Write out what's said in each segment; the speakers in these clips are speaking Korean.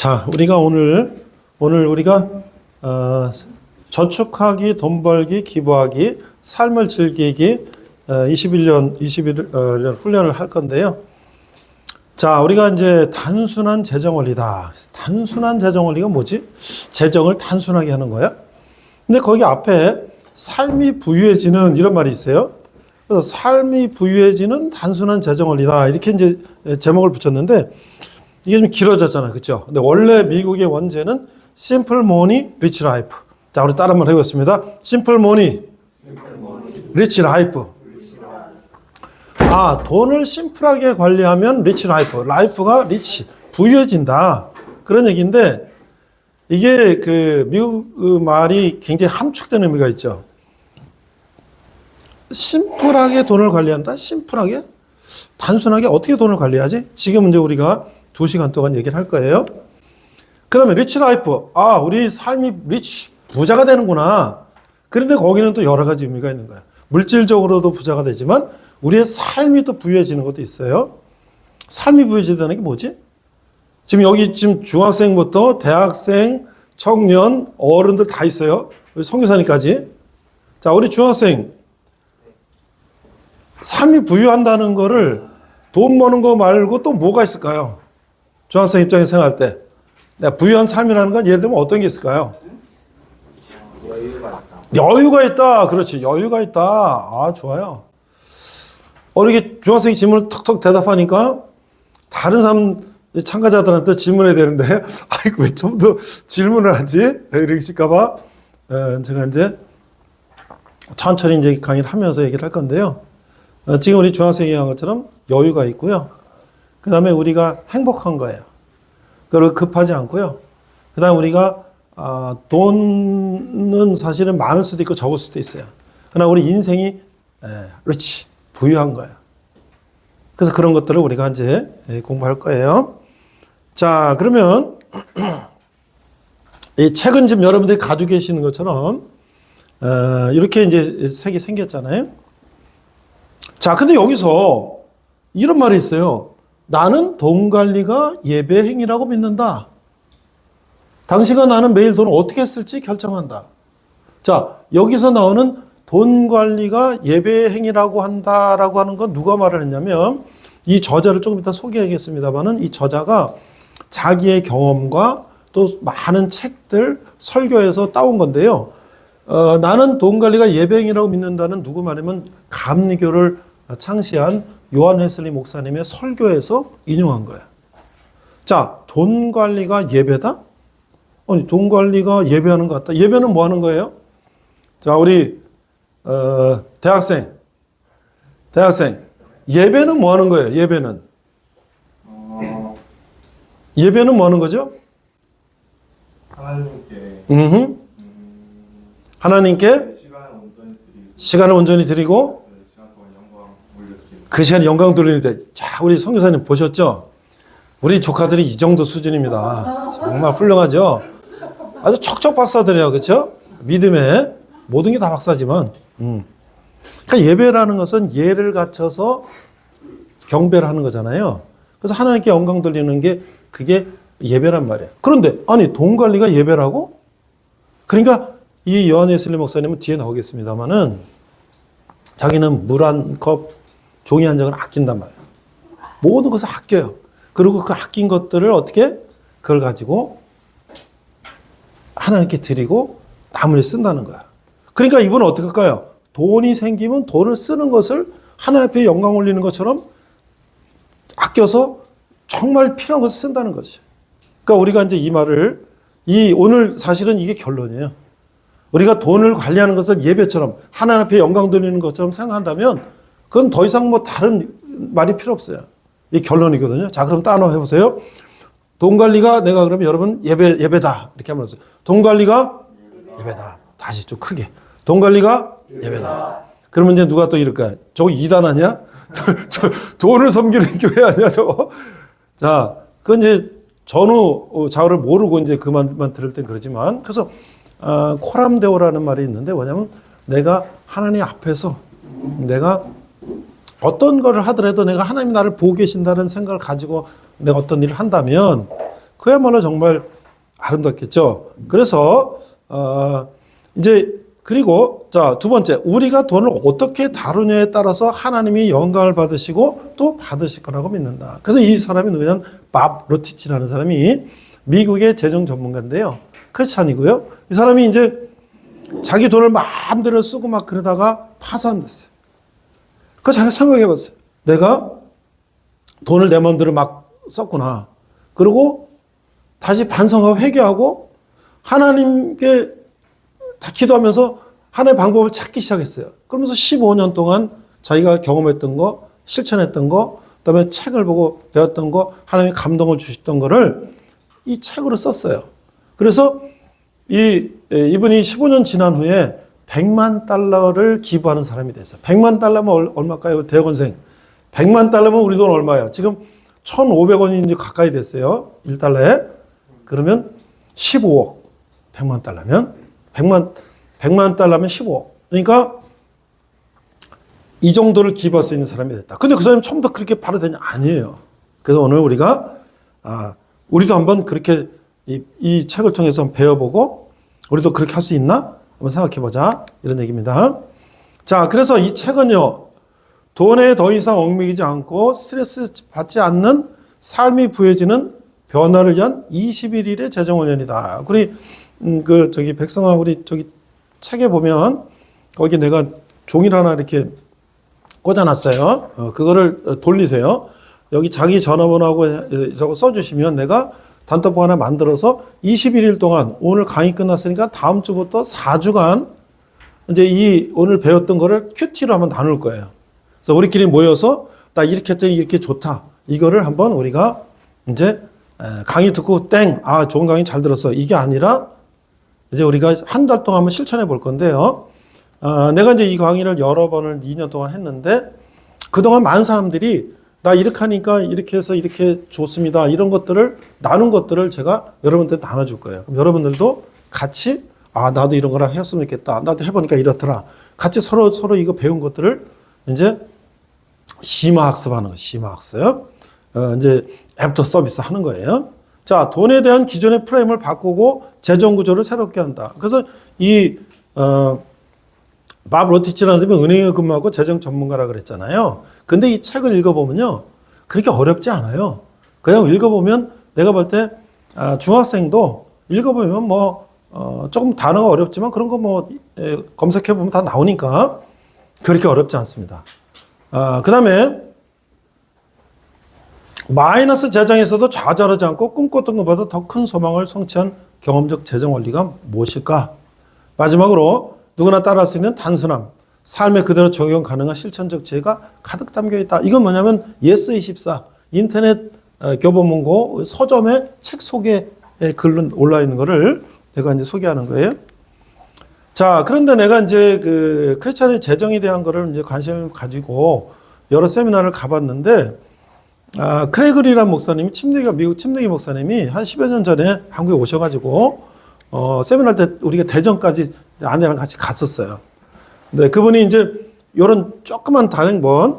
자, 우리가 오늘 우리가 저축하기, 돈 벌기, 기부하기, 삶을 즐기기 21년 훈련을 할 건데요. 자, 우리가 이제 단순한 재정 원리다. 단순한 재정 원리가 뭐지? 재정을 단순하게 하는 거야. 근데 거기 앞에 삶이 부유해지는 이런 말이 있어요. 그래서 삶이 부유해지는 단순한 재정 원리다. 이렇게 이제 제목을 붙였는데 이게 좀 길어졌잖아요. 그렇죠? 근데 원래 미국의 원제는 Simple Money, Rich Life. 자, 우리 따라 한번 해보겠습니다. Simple Money, Rich Life. 아, 돈을 심플하게 관리하면 Rich Life. 라이프가 리치, 부유해진다. 그런 얘기인데 이게 그 미국 말이 굉장히 함축된 의미가 있죠. 심플하게 돈을 관리한다? 심플하게? 단순하게 어떻게 돈을 관리하지? 지금 이제 우리가 2시간 동안 얘기를 할 거예요. 그 다음에 리치 라이프. 아, 우리 삶이 리치, 부자가 되는구나. 그런데 거기는 또 여러 가지 의미가 있는 거야. 물질적으로도 부자가 되지만 우리의 삶이 또 부유해지는 것도 있어요. 삶이 부유해지다는 게 뭐지? 지금 여기 지금 중학생부터 대학생, 청년, 어른들 다 있어요. 우리 선교사님까지. 자, 우리 중학생. 삶이 부유한다는 거를 돈 버는 거 말고 또 뭐가 있을까요? 중학생 입장에서 생각할 때. 내가 부유한 삶이라는 건 예를 들면 어떤 게 있을까요? 여유가 있다. 그렇지. 여유가 있다. 아, 좋아요. 이렇게 중학생이 질문을 턱턱 대답하니까 다른 사람 참가자들한테 질문해야 되는데 아이고 왜 처음부터 질문을 하지? 이러실까봐 제가 이제 천천히 이제 강의를 하면서 얘기를 할 건데요. 지금 우리 중학생이 한 것처럼 여유가 있고요. 그 다음에 우리가 행복한 거예요. 그리고 급하지 않고요. 그 다음에 우리가 돈은 사실은 많을 수도 있고 적을 수도 있어요. 그러나 우리 인생이 그렇지 부유한 거예요. 그래서 그런 것들을 우리가 이제 공부할 거예요. 자, 그러면 이 책은 지금 여러분들이 가지고 계시는 것처럼 이렇게 이제 색이 생겼잖아요. 자, 근데 여기서 이런 말이 있어요. 나는 돈 관리가 예배 행위라고 믿는다. 당신과 나는 매일 돈을 어떻게 쓸지 결정한다. 자, 여기서 나오는 돈 관리가 예배 행위라고 한다라고 하는 건 누가 말을 했냐면 이 저자를 조금 이따 소개하겠습니다만은 이 저자가 자기의 경험과 또 많은 책들 설교에서 따온 건데요. 나는 돈 관리가 예배 행위라고 믿는다는 누구 말이면 감리교를 창시한 요한 웨슬리 목사님의 설교에서 인용한 거예요. 자, 돈 관리가 예배다? 아니, 돈 관리가 예배하는 것 같다. 예배는 뭐 하는 거예요? 자, 우리 대학생. 예배는 뭐 하는 거예요? 예배는 뭐 하는 거죠? 하나님께 시간을 온전히 드리고 그 시간에 영광 돌리는 데. 자, 우리 선교사님 보셨죠? 우리 조카들이 이 정도 수준입니다. 정말 훌륭하죠? 아주 척척 박사들이에요. 그렇죠? 믿음에 모든 게 다 박사지만 그러니까 예배라는 것은 예를 갖춰서 경배를 하는 거잖아요. 그래서 하나님께 영광 돌리는 게 그게 예배란 말이에요. 그런데 아니 돈 관리가 예배라고? 그러니까 이 요한 웨슬리 목사님은 뒤에 나오겠습니다만은 자기는 물 한 컵, 종이 한 장을 아낀단 말이에요. 모든 것을 아껴요. 그리고 그 아낀 것들을 어떻게 그걸 가지고 하나님께 드리고 나머지 쓴다는 거야. 그러니까 이분은 어떻게 할까요? 돈이 생기면 돈을 쓰는 것을 하나님 앞에 영광 올리는 것처럼 아껴서 정말 필요한 것을 쓴다는 거지. 그러니까 우리가 이제 이 말을 오늘 사실은 이게 결론이에요. 우리가 돈을 관리하는 것을 예배처럼 하나님 앞에 영광 돌리는 것처럼 생각한다면 그건 더 이상 뭐 다른 말이 필요 없어요. 이 결론이거든요. 자, 그럼 따라 해보세요. 돈 관리가 내가 그러면 여러분 예배다 이렇게 하면 돈 관리가 예배다. 다시 좀 크게. 돈 관리가 예배다. 그러면 이제 누가 또 이럴까요? 저거 이단 아니야? 돈을 섬기는 교회 아니야, 저거? 자, 그건 이제 전후 좌우를 모르고 이제 그 말만 들을 땐 그러지만, 그래서, 코람데오라는 말이 있는데 뭐냐면 내가 하나님 앞에서 내가 어떤 거를 하더라도 내가 하나님 나를 보고 계신다는 생각을 가지고 내가 어떤 일을 한다면 그야말로 정말 아름답겠죠. 그래서 이제 그리고 자, 두 번째, 우리가 돈을 어떻게 다루냐에 따라서 하나님이 영광을 받으시고 또 받으실 거라고 믿는다. 그래서 이 사람이 누구냐면 밥 로티치라는 사람이 미국의 재정 전문가인데요. 크리스찬이고요. 이 사람이 이제 자기 돈을 마음대로 쓰고 막 그러다가 파산됐어요. 그 자기가 생각해 봤어요. 내가 돈을 내 마음대로 막 썼구나. 그리고 다시 반성하고 회개하고 하나님께 다 기도하면서 하나의 방법을 찾기 시작했어요. 그러면서 15년 동안 자기가 경험했던 거, 실천했던 거, 그다음에 책을 보고 배웠던 거, 하나님의 감동을 주셨던 거를 이 책으로 썼어요. 그래서 이분이 15년 지난 후에 100만 달러를 기부하는 사람이 됐어요. 100만 달러면 얼마일까요? 대학원생. 100만 달러면 우리 돈 얼마예요? 지금 1,500원이 이제 가까이 됐어요. 1달러에. 그러면 15억. 100만 달러면 100만 달러면 15억. 그러니까 이 정도를 기부할 수 있는 사람이 됐다. 근데 그 사람이 처음부터 그렇게 바로 되냐? 아니에요. 그래서 오늘 우리가 우리도 한번 그렇게 이 책을 통해서 한번 배워보고 우리도 그렇게 할 수 있나? 한번 생각해보자. 이런 얘기입니다. 자, 그래서 이 책은요. 돈에 더 이상 얽매이지 않고 스트레스 받지 않는 삶이 부해지는 변화를 위한 21일의 재정원년이다. 우리 백성아, 우리 책에 보면 거기 내가 종이를 하나 이렇게 꽂아놨어요. 그거를 돌리세요. 여기 자기 전화번호하고 저거 써주시면 내가 단톡방 하나 만들어서 21일 동안 오늘 강의 끝났으니까 다음 주부터 4주간 이제 이 오늘 배웠던 거를 큐티로 한번 나눌 거예요. 그래서 우리끼리 모여서 나 이렇게 했더니 이렇게 좋다. 이거를 한번 우리가 이제 강의 듣고 좋은 강의 잘 들었어. 이게 아니라 이제 우리가 한 달 동안 한번 실천해 볼 건데요. 내가 이제 이 강의를 여러 번을 2년 동안 했는데 그동안 많은 사람들이 나 이렇게 하니까 이렇게 해서 이렇게 좋습니다. 이런 것들을 나눈 것들을 제가 여러분들한테 나눠줄 거예요. 그럼 여러분들도 같이 나도 이런 거랑 했으면 좋겠다. 나도 해보니까 이렇더라. 같이 서로 이거 배운 것들을 이제 심화학습하는 거, 심화학습. 이제 애프터 서비스 하는 거예요. 자, 돈에 대한 기존의 프레임을 바꾸고 재정 구조를 새롭게 한다. 그래서 밥 로티치라는 사람이 은행에 근무하고 재정 전문가라 그랬잖아요. 근데 이 책을 읽어보면요. 그렇게 어렵지 않아요. 그냥 읽어보면 내가 볼 때 중학생도 읽어보면 조금 단어가 어렵지만 그런 거 검색해보면 다 나오니까 그렇게 어렵지 않습니다. 그 다음에 마이너스 재정에서도 좌절하지 않고 꿈꿨던 것보다 더 큰 소망을 성취한 경험적 재정 원리가 무엇일까? 마지막으로 누구나 따라할 수 있는 단순함, 삶에 그대로 적용 가능한 실천적 지혜가 가득 담겨 있다. 이건 뭐냐면 예스24 인터넷 교보문고 서점의 책 소개 글로 올라 있는 거를 내가 이제 소개하는 거예요. 자, 그런데 내가 이제 크리스찬의 재정에 대한 거를 이제 관심을 가지고 여러 세미나를 가봤는데 크레그리라는 목사님이 미국 침례기 목사님이 한 10여 년 전에 한국에 오셔가지고 세미나 때 우리가 대전까지 아내랑 같이 갔었어요. 네, 그분이 이제 이런 조그만 단행본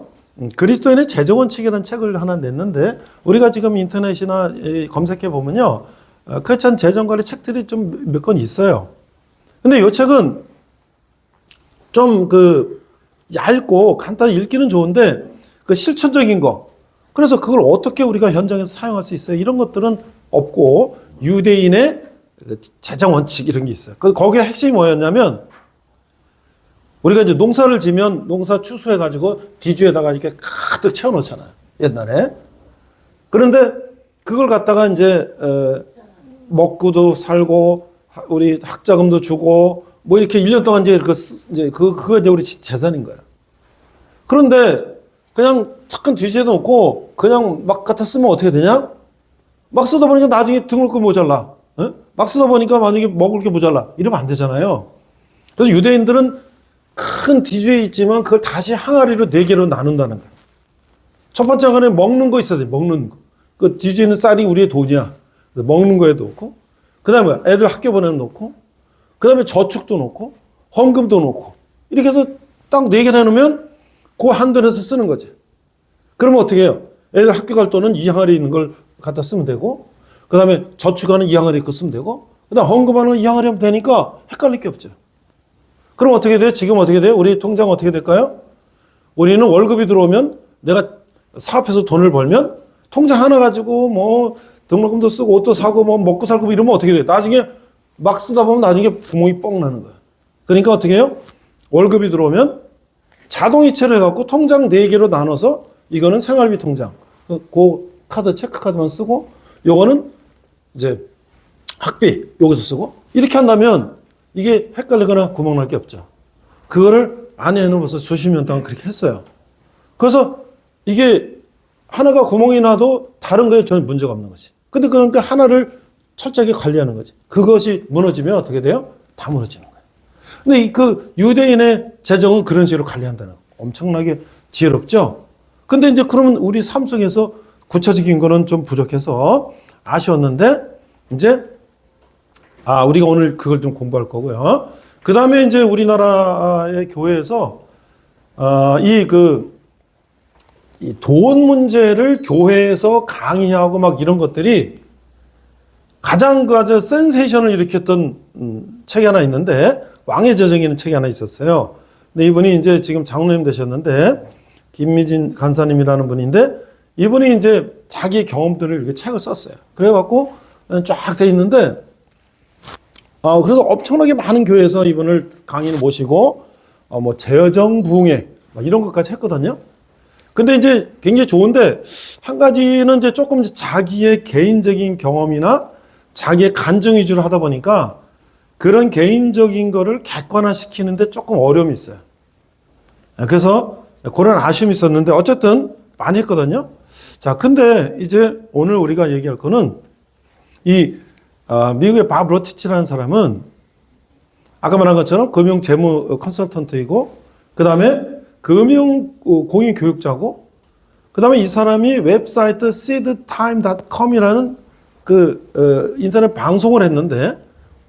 그리스도인의 재정 원칙이라는 책을 하나 냈는데 우리가 지금 인터넷이나 검색해 보면요, 크리스찬 재정 관리 책들이 좀 몇 권 있어요. 근데 이 책은 좀 얇고 간단히 읽기는 좋은데 실천적인 거. 그래서 그걸 어떻게 우리가 현장에서 사용할 수 있어요? 이런 것들은 없고 유대인의 재정 원칙 이런 게 있어요. 거기에 핵심이 뭐였냐면 우리가 이제 농사를 지면 농사 추수해가지고 뒤주에다가 이렇게 가득 채워놓잖아요. 옛날에. 그런데 그걸 갖다가 이제 먹고도 살고 우리 학자금도 주고 이렇게 1년 동안 그거 이제 우리 재산인 거예요. 그런데 그냥 착한 뒤지에 놓고 그냥 막 갖다 쓰면 어떻게 되냐? 막 쓰다 보니까 나중에 등을 거 모자라. 막 쓰다 보니까 만약에 먹을 게 모자라. 이러면 안 되잖아요. 그래서 유대인들은 큰 뒤주에 있지만 그걸 다시 항아리로 4개로 나눈다는 거예요. 첫 번째 항아리에 먹는 거 있어야 돼. 먹는 거. 그 뒤주에 있는 쌀이 우리의 돈이야. 먹는 거에 놓고, 그 다음에 애들 학교 보내는 놓고, 그 다음에 저축도 놓고, 헌금도 놓고, 이렇게 해서 딱 4개 해놓으면 그 한돈에서 쓰는 거지. 그러면 어떻게 해요? 애들 학교 갈 돈은 이 항아리에 있는 걸 갖다 쓰면 되고, 그 다음에 저축하는 이항을 이렇게 쓰면 되고, 그 다음 헌금하는 이항을 하면 되니까 헷갈릴 게 없죠. 그럼 어떻게 돼요? 지금 어떻게 돼요? 우리 통장 어떻게 될까요? 우리는 월급이 들어오면 내가 사업해서 돈을 벌면 통장 하나 가지고 뭐 등록금도 쓰고 옷도 사고 뭐 먹고 살고 이러면 어떻게 돼요? 나중에 막 쓰다 보면 나중에 구멍이 뻥 나는 거예요. 그러니까 어떻게 해요? 월급이 들어오면 자동이체로 해갖고 통장 4개로 나눠서 이거는 생활비 통장. 그 카드, 체크카드만 쓰고 요거는 이제 학비 여기서 쓰고 이렇게 한다면 이게 헷갈리거나 구멍 날 게 없죠. 그거를 아내는 벌써 수십 년 동안 그렇게 했어요. 그래서 이게 하나가 구멍이 나도 다른 거에 전혀 문제가 없는 거지. 근데 그러니까 하나를 철저하게 관리하는 거지. 그것이 무너지면 어떻게 돼요? 다 무너지는 거예요. 근데 그 유대인의 재정은 그런 식으로 관리한다는 거. 엄청나게 지혜롭죠? 근데 이제 그러면 우리 삶 속에서 구체적인 거는 좀 부족해서 아쉬웠는데, 이제, 우리가 오늘 그걸 좀 공부할 거고요. 그 다음에 이제 우리나라의 교회에서, 이 돈 문제를 교회에서 강의하고 막 이런 것들이 가장 아주 센세이션을 일으켰던 책이 하나 있는데, 왕의 재정이라는 책이 하나 있었어요. 근데 이분이 이제 지금 장로님 되셨는데, 김미진 간사님이라는 분인데, 이분이 이제 자기 경험들을 이렇게 책을 썼어요. 그래갖고 쫙 돼 있는데, 그래서 엄청나게 많은 교회에서 이분을 강의를 모시고, 뭐 재정 부흥회 이런 것까지 했거든요. 근데 이제 굉장히 좋은데, 한 가지는 이제 조금 자기의 개인적인 경험이나 자기의 간증 위주로 하다 보니까 그런 개인적인 거를 객관화시키는데 조금 어려움이 있어요. 그래서 그런 아쉬움이 있었는데 어쨌든 많이 했거든요. 자, 근데 이제 오늘 우리가 얘기할 거는 미국의 밥 로티치라는 사람은 아까 말한 것처럼 금융 재무 컨설턴트이고, 그 다음에 금융 공인 교육자고, 그 다음에 이 사람이 웹사이트 seedtime.com이라는 인터넷 방송을 했는데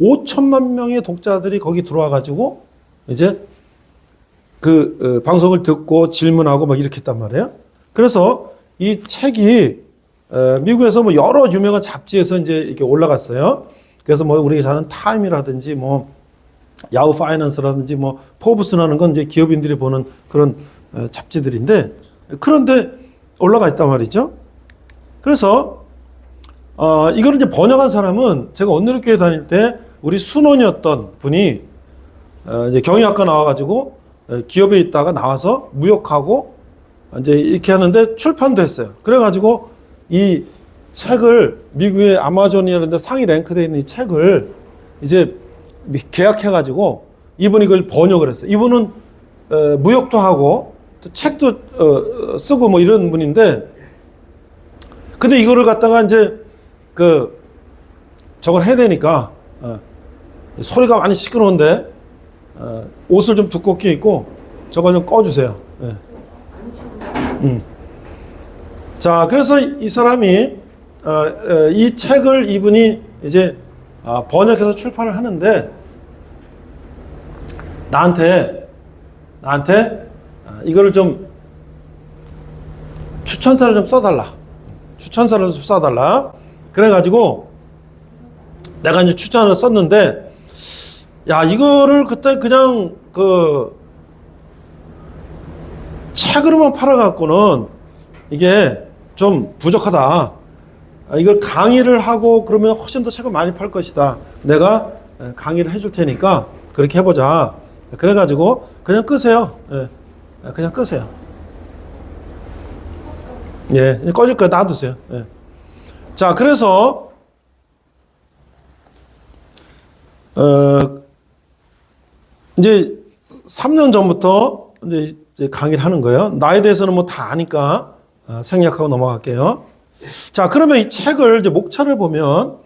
5천만 명의 독자들이 거기 들어와가지고 이제 방송을 듣고 질문하고 막 이렇게 했단 말이에요. 그래서 이 책이 미국에서 뭐 여러 유명한 잡지에서 이제 이렇게 올라갔어요. 그래서 뭐 우리가 잘 아는 타임이라든지 뭐 야후 파이낸스라든지 뭐 포브스라는 건 이제 기업인들이 보는 그런 잡지들인데, 그런데 올라가 있단 말이죠. 그래서 이거를 이제 번역한 사람은 제가 온누리교회 다닐 때 우리 순원이었던 분이 이제 경영학과 나와가지고 기업에 있다가 나와서 무역하고 이제 이렇게 하는데 출판도 했어요. 그래가지고 이 책을 미국의 아마존이라는 데 상위 랭크되어 있는 이 책을 이제 계약해가지고 이분이 그걸 번역을 했어요. 이분은 무역도 하고 또 책도 쓰고 뭐 이런 분인데, 근데 이거를 갖다가 이제 저걸 해야 되니까 소리가 많이 시끄러운데 옷을 좀 두껍게 입고 저걸 좀 꺼주세요. 네. 자, 그래서 이 사람이 이 책을 이분이 이제 번역해서 출판을 하는데 나한테 이거를 좀 추천사를 좀 써달라. 추천사를 좀 써달라. 그래가지고 내가 이제 추천을 썼는데, 야, 이거를 그때 그냥 책으로만 팔아갖고는 이게 좀 부족하다. 이걸 강의를 하고 그러면 훨씬 더 책을 많이 팔 것이다. 내가 강의를 해줄 테니까 그렇게 해보자. 그래가지고 그냥 끄세요. 예, 그냥 끄세요. 예, 꺼질 거야. 놔두세요. 예. 자, 그래서 이제 3년 전부터 이제 강의를 하는 거예요. 나에 대해서는 뭐 다 아니까 생략하고 넘어갈게요. 자, 그러면 이 책을 이제 목차를 보면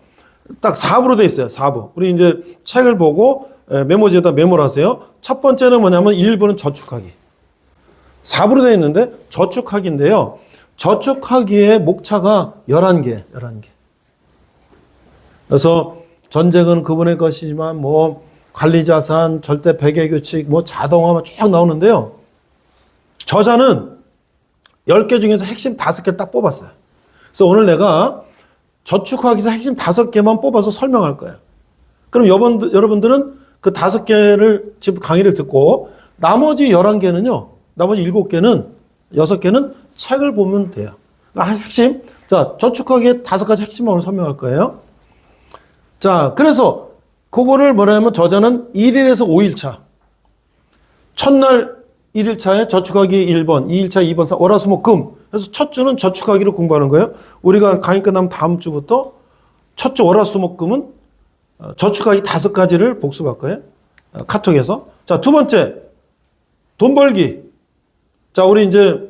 딱 4부로 돼 있어요. 4부. 우리 이제 책을 보고 메모지에다 메모를 하세요. 첫 번째는 뭐냐면 1부는 저축하기. 4부로 돼 있는데 저축하기인데요. 저축하기의 목차가 11개. 그래서 전쟁은 그분의 것이지만 뭐 관리자산, 절대 배계규칙, 뭐 자동화 쭉 나오는데요. 저자는 10개 중에서 핵심 5개 딱 뽑았어요. 그래서 오늘 내가 저축하기에서 핵심 5개만 뽑아서 설명할 거예요. 그럼 여러분들은 그 5개를 지금 강의를 듣고 나머지 11개는요. 나머지 7개는 6개는 책을 보면 돼요. 핵심. 자, 저축하기의 5가지 핵심만 오늘 설명할 거예요. 자, 그래서 그거를 뭐냐면 저자는 1일에서 5일차. 첫날 1일차에 저축하기 1번, 2일차 2번, 3, 월화수목금. 그래서 첫 주는 저축하기를 공부하는 거예요. 우리가 강의 끝나면 다음 주부터 첫 주 월화수목금은 저축하기 5가지를 복습할 거예요. 카톡에서. 자, 두 번째. 돈 벌기. 자, 우리 이제,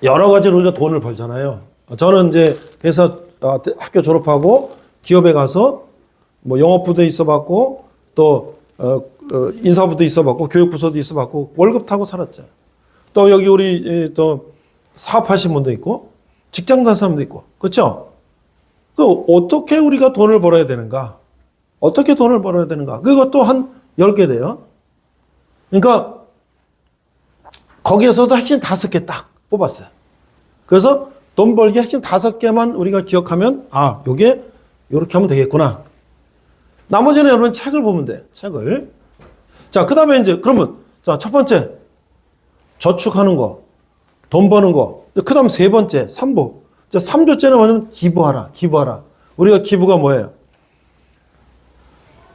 여러 가지로 우리가 돈을 벌잖아요. 저는 이제 회사, 학교 졸업하고 기업에 가서 뭐 영업부도 있어 봤고 또, 인사부도 있어 봤고 교육부서도 있어 봤고 월급 타고 살았죠. 또 여기 우리 또 사업하신 분도 있고 직장 다니는 사람도 있고. 그렇죠? 그 어떻게 우리가 돈을 벌어야 되는가? 어떻게 돈을 벌어야 되는가? 그것도 한 10개 돼요. 그러니까 거기에서도 핵심 5개 딱 뽑았어요. 그래서 돈 벌기 핵심 5개만 우리가 기억하면 요게 요렇게 하면 되겠구나. 나머지는 여러분 책을 보면 돼요. 책을. 자, 그 다음에 이제 그러면 자, 첫 번째 저축하는 거, 돈 버는 거. 그 다음 세 번째 3부. 자, 3조째는 뭐냐면 기부하라. 기부하라. 우리가 기부가 뭐예요?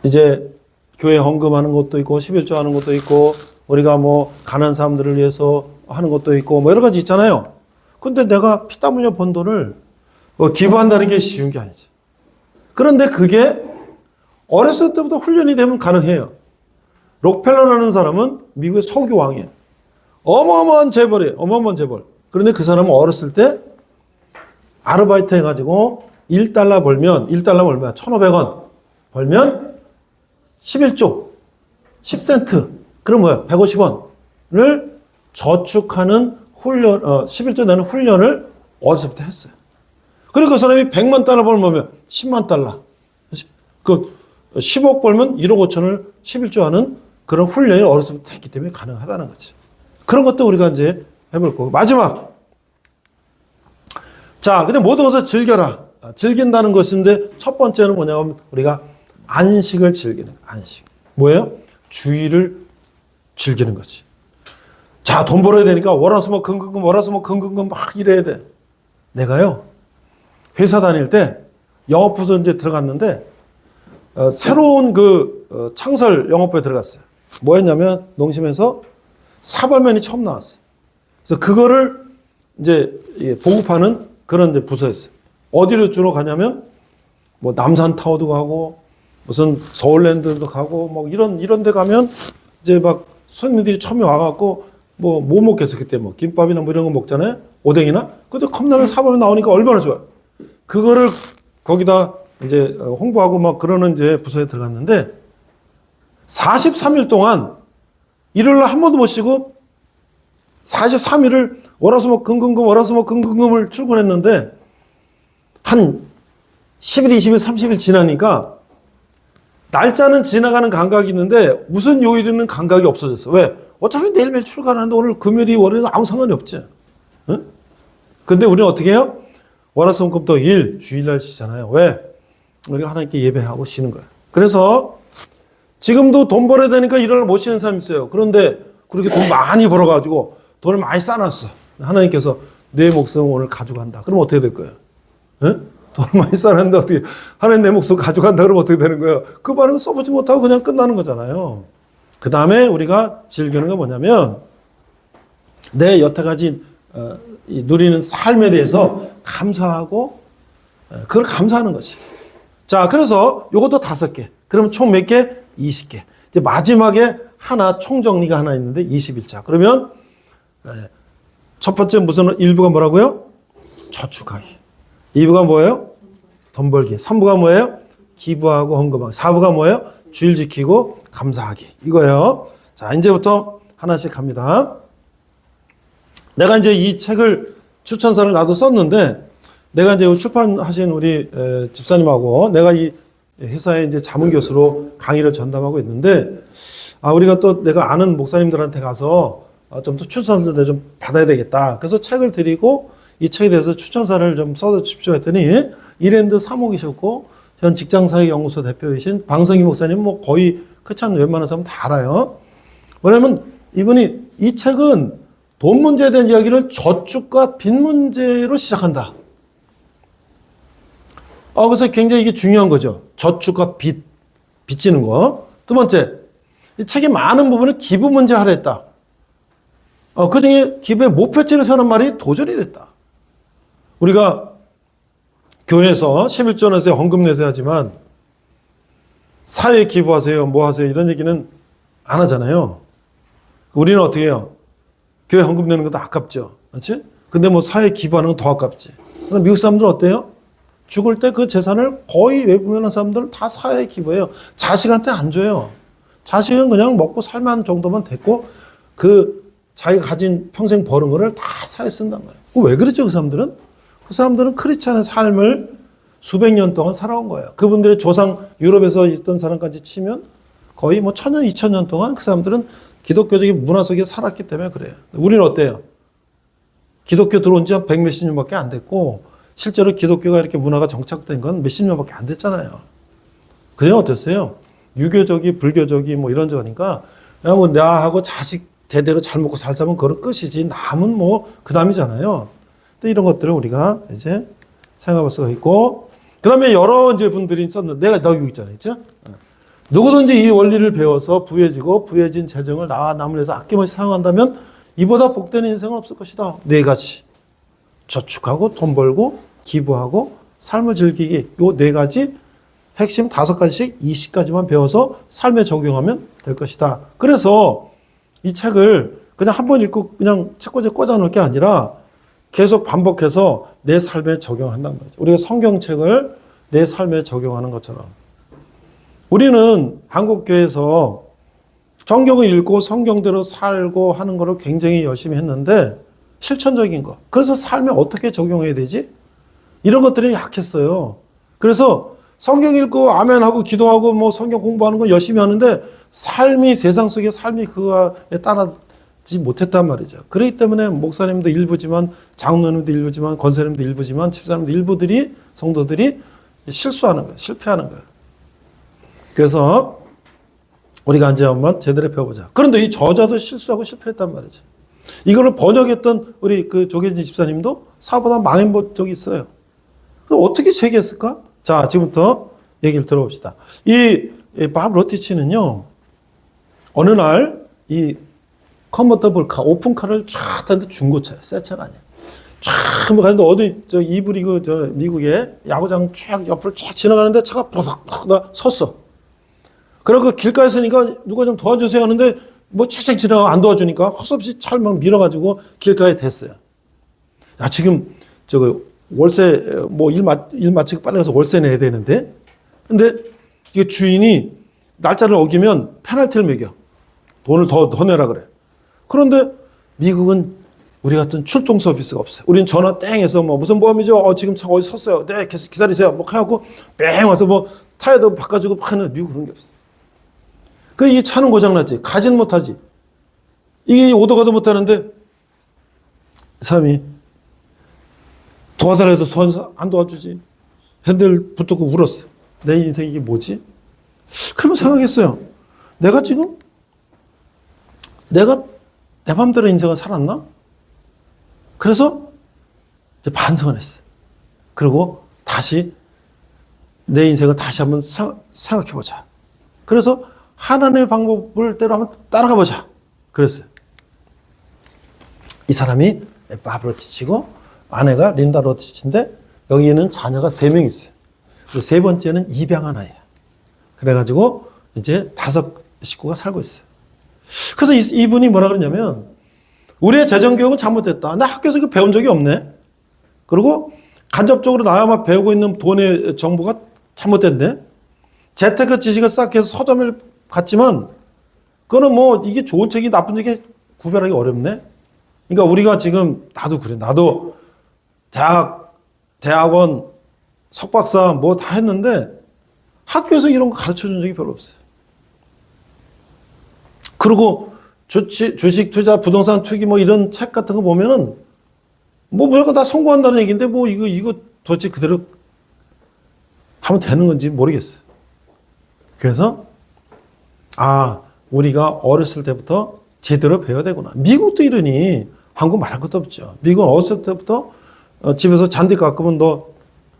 이제 교회 헌금하는 것도 있고 11조 하는 것도 있고 우리가 뭐 가난한 사람들을 위해서 하는 것도 있고 뭐 여러 가지 있잖아요. 근데 내가 피땀 흘려 번 돈을 기부한다는 게 쉬운 게 아니지. 그런데 그게 어렸을 때부터 훈련이 되면 가능해요. 록펠러라는 사람은 미국의 석유 왕이에요. 어마어마한 재벌이에요. 어마어마한 재벌. 그런데 그 사람은 어렸을 때 아르바이트 해가지고 1달러 벌면 1달러 얼마야? 1,500원 벌면 11조 10센트 그럼 뭐야? 150원을 저축하는 훈련 11조 내는 훈련을 어디서부터 했어요. 그리고 그 사람이 100만 달러 벌면 10만 달러 그 10억 벌면 1억 5천을 11조 하는 그런 훈련이 어렸을 때부터 했기 때문에 가능하다는 거지. 그런 것도 우리가 이제 해볼 거고. 마지막. 자, 근데 모든 것을 즐겨라. 즐긴다는 것인데 첫 번째는 뭐냐면 우리가 안식을 즐기는 거예요. 안식. 뭐예요? 주의를 즐기는 거지. 자, 돈 벌어야 되니까 월화수목금금금 월화수목금금금 막 일해야 돼. 내가요. 회사 다닐 때 영업부서 이제 들어갔는데 새로운 그 창설 영업부에 들어갔어요. 뭐 했냐면 농심에서 사발면이 처음 나왔어요. 그래서 그거를 이제 보급하는 그런 이제 부서였어요. 어디로 주로 가냐면 뭐 남산타워도 가고 무슨 서울랜드도 가고 뭐 이런 데 가면 이제 막 손님들이 처음에 와갖고 뭐 먹겠어 그때 뭐 김밥이나 뭐 이런 거 먹잖아요. 오뎅이나. 근데 컵라면 사발면 나오니까 얼마나 좋아요. 그거를 거기다 이제 홍보하고 막 그러는 이제 부서에 들어갔는데 43일 동안 일요일 날 한 번도 못 쉬고 43일을 월화수목금금을 출근했는데 한 10일, 20일, 30일 지나니까 날짜는 지나가는 감각이 있는데 무슨 요일에는 감각이 없어졌어. 왜? 어차피 내일매일 출근하는데 오늘 금요일이 월요일은 아무 상관이 없지. 응? 근데 우리는 어떻게 해요? 월화수목금도 일, 주일날 쉬잖아요. 왜? 우리가 하나님께 예배하고 쉬는 거예요. 그래서 지금도 돈 벌어야 되니까 일요일 못 쉬는 사람이 있어요. 그런데 그렇게 돈 많이 벌어가지고 돈을 많이 쌓아놨어. 하나님께서 내 목숨 오늘 가져간다. 그럼 어떻게 될 거예요? 응? 돈을 많이 쌓아놨는데 어떻게 하나님 내 목숨 가져간다 그러면 어떻게 되는 거예요? 그 말은 써보지 못하고 그냥 끝나는 거잖아요. 그 다음에 우리가 즐기는 건 뭐냐면 내 여태까지 누리는 삶에 대해서 감사하고 그걸 감사하는 거지. 자, 그래서 요것도 5개. 그러면 총 몇 개? 20개. 이제 마지막에 하나 총정리가 하나 있는데 21자. 그러면 첫 번째 무슨 1부가 뭐라고요? 저축하기. 2부가 뭐예요? 돈 벌기. 3부가 뭐예요? 기부하고 헌금하기. 4부가 뭐예요? 주일 지키고 감사하기. 이거예요. 자, 이제부터 하나씩 갑니다. 내가 이제 이 책을 추천서를 나도 썼는데 내가 이제 출판하신 우리 집사님하고 내가 이 회사에 이제 자문교수로 강의를 전담하고 있는데 우리가 또 내가 아는 목사님들한테 가서 좀 더 추천서를 좀 받아야 되겠다. 그래서 책을 드리고 이 책에 대해서 추천사를 좀 써주십시오 했더니 이랜드 사목이셨고 전 직장사회연구소 대표이신 방성희 목사님 뭐 거의 크찬 웬만한 사람 다 알아요. 왜냐면 이분이 이 책은 돈 문제에 대한 이야기를 저축과 빚 문제로 시작한다. 그래서 굉장히 이게 중요한 거죠. 저축과 빚지는 거. 두 번째, 이 책의 많은 부분을 기부 문제 하랬다. 그 중에 기부의 목표치를 세우는 말이 도전이 됐다. 우리가 교회에서 11조에서 헌금 내세요 하지만 사회에 기부하세요, 뭐 하세요 이런 얘기는 안 하잖아요. 우리는 어떻게 해요? 교회 헌금 내는 것도 아깝죠. 그렇지? 근데 뭐 사회에 기부하는 건 더 아깝지. 그래서 미국 사람들은 어때요? 죽을 때 그 재산을 거의 외국에 사람들은 다 사회에 기부해요. 자식한테 안 줘요. 자식은 그냥 먹고 살만 정도만 됐고 그 자기가 가진 평생 버는 거를 다 사회에 쓴단 말이에요. 왜 그러죠 그 사람들은? 그 사람들은 크리스찬의 삶을 수백 년 동안 살아온 거예요. 그분들의 조상 유럽에서 있던 사람까지 치면 거의 뭐 1000년, 2000년 동안 그 사람들은 기독교적인 문화 속에 살았기 때문에 그래요. 우리는 어때요? 기독교 들어온 지 백 몇십 년밖에 안 됐고 실제로 기독교가 이렇게 문화가 정착된 건 몇십 년밖에 안 됐잖아요. 그냥 어땠어요? 유교적이 불교적이 뭐 이런저러니까 그냥 뭐 나하고 자식 대대로 잘 먹고 살자면 그건 끝이지 남은 뭐 그 다음이잖아요. 근데 이런 것들을 우리가 이제 생각할 수가 있고 그 다음에 여러 이제 분들이 썼는데 내가 여기 있잖아요. 있죠? 누구든지 이 원리를 배워서 부해지고 부해진 재정을 나와 남을 위해서 아낌없이 사용한다면 이보다 복된 인생은 없을 것이다. 네 가지. 저축하고 돈 벌고 기부하고 삶을 즐기기. 요 네 가지 핵심 5가지씩 20가지만 배워서 삶에 적용하면 될 것이다. 그래서 이 책을 그냥 한 번 읽고 그냥 책꽂이에 꽂아놓을 게 아니라 계속 반복해서 내 삶에 적용한다는 거죠. 우리가 성경책을 내 삶에 적용하는 것처럼. 우리는 한국교회에서 성경을 읽고 성경대로 살고 하는 거를 굉장히 열심히 했는데 실천적인 거. 그래서 삶에 어떻게 적용해야 되지? 이런 것들이 약했어요. 그래서 성경 읽고 아멘하고 기도하고 뭐 성경 공부하는 거 열심히 하는데 삶이 세상 속의 삶이 그거에 따라지 못했단 말이죠. 그렇기 때문에 목사님도 일부지만 장로님도 일부지만 권사님도 일부지만 집사님도 일부들이 성도들이 실수하는 거예요. 실패하는 거예요. 그래서 우리가 이제 한번 제대로 배워보자. 그런데 이 저자도 실수하고 실패했단 말이죠. 이거를 번역했던 우리 그 조계진 집사님도 사보다 망해본 적이 있어요. 어떻게 재기했을까? 자, 지금부터 얘기를 들어봅시다. 이 밥 로티치는요, 어느 날 이 컨버터블 카, 오픈카를 쫙 하는데 중고차야. 새 차가 아니야. 쫙 뭐 가는데 어디 저 이브 리그 저 미국의 야구장 쫙 옆을 쫙 지나가는데 차가 나 섰어. 그리고 길가에 서니까 누가 좀 도와주세요 하는데 뭐 착착 지나가 안 도와주니까 헛없이 차를 막 밀어가지고 길가에 댔어요. 야, 지금 저거 월세 뭐 일 마치고 빨리 가서 월세 내야 되는데 근데 이게 주인이 날짜를 어기면 페널티를 매겨. 돈을 더 내라 그래. 그런데 미국은 우리 같은 출동 서비스가 없어요. 우리는 전화 땡 해서 뭐 무슨 보험이죠? 지금 차 어디 섰어요. 네, 계속 기다리세요. 뭐 해갖고 뺑 와서 뭐 타이어도 바꿔주고 막 하는 미국 그런 게 없어. 그 이 차는 고장났지. 가지는 못하지. 이게 오도 가도 못하는데 이 사람이 도와달라도 안 도와주지. 핸들 붙들고 울었어. 내 인생 이게 뭐지? 그러면 생각했어요. 내가 내 맘대로 인생을 살았나? 그래서 이제 반성을 했어요. 그리고 다시 내 인생을 다시 한번 생각해보자. 그래서 하나님의 방법을 대로 한번 따라가 보자. 그랬어요. 이 사람이 밥 로티치고 아내가 린다 로티치인데 여기에는 자녀가 3명 있어요. 세 번째는 입양한 아이야. 그래가지고 이제 5 식구가 살고 있어요. 그래서 이분이 뭐라 그러냐면 우리의 재정교육은 잘못됐다. 나 학교에서 그 배운 적이 없네. 그리고 간접적으로 나야만 배우고 있는 돈의 정보가 잘못됐네. 재테크 지식을 쌓기 위해서 서점을 갔지만 그거는 뭐 이게 좋은 책이 나쁜 책이 구별하기 어렵네. 그러니까 우리가 지금 나도 그래. 나도 대학원 석박사 뭐 다 했는데 학교에서 이런 거 가르쳐 준 적이 별로 없어요. 그리고 주식 투자, 부동산 투기 뭐 이런 책 같은 거 보면은 뭐 무조건 다 성공한다는 얘기인데 뭐 이거 도대체 그대로 하면 되는 건지 모르겠어요. 그래서 우리가 어렸을 때부터 제대로 배워야 되구나. 미국도 이러니 한국 말할 것도 없죠. 미국은 어렸을 때부터 집에서 잔디 깎으면 너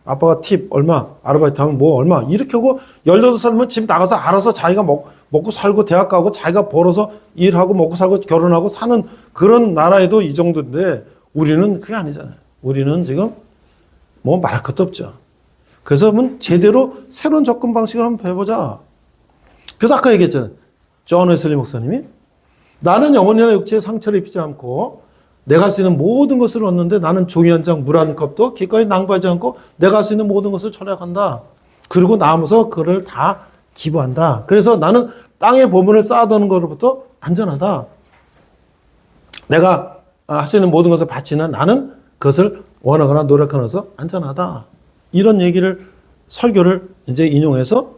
아빠가 팁 얼마, 아르바이트 하면 뭐 얼마 이렇게 하고 18살이면 집 나가서 알아서 자기가 먹고 살고 대학 가고 자기가 벌어서 일하고 먹고 살고 결혼하고 사는 그런 나라에도 이 정도인데 우리는 그게 아니잖아요. 우리는 지금 뭐 말할 것도 없죠. 그래서 제대로 새로운 접근 방식을 한번 배워보자. 그래서 아까 얘기했잖아요. 존 웨슬리 목사님이 나는 영혼이나 육체에 상처를 입히지 않고 내가 할 수 있는 모든 것을 얻는데 나는 종이 한 장, 물 한 컵도 기꺼이 낭비하지 않고 내가 할 수 있는 모든 것을 절약한다. 그리고 남아서 그를 다 기부한다. 그래서 나는 땅에 보물을 쌓아두는 것으로부터 안전하다. 내가 할 수 있는 모든 것을 바치는 나는 그것을 원하거나 노력하면서 안전하다. 이런 얘기를 설교를 이제 인용해서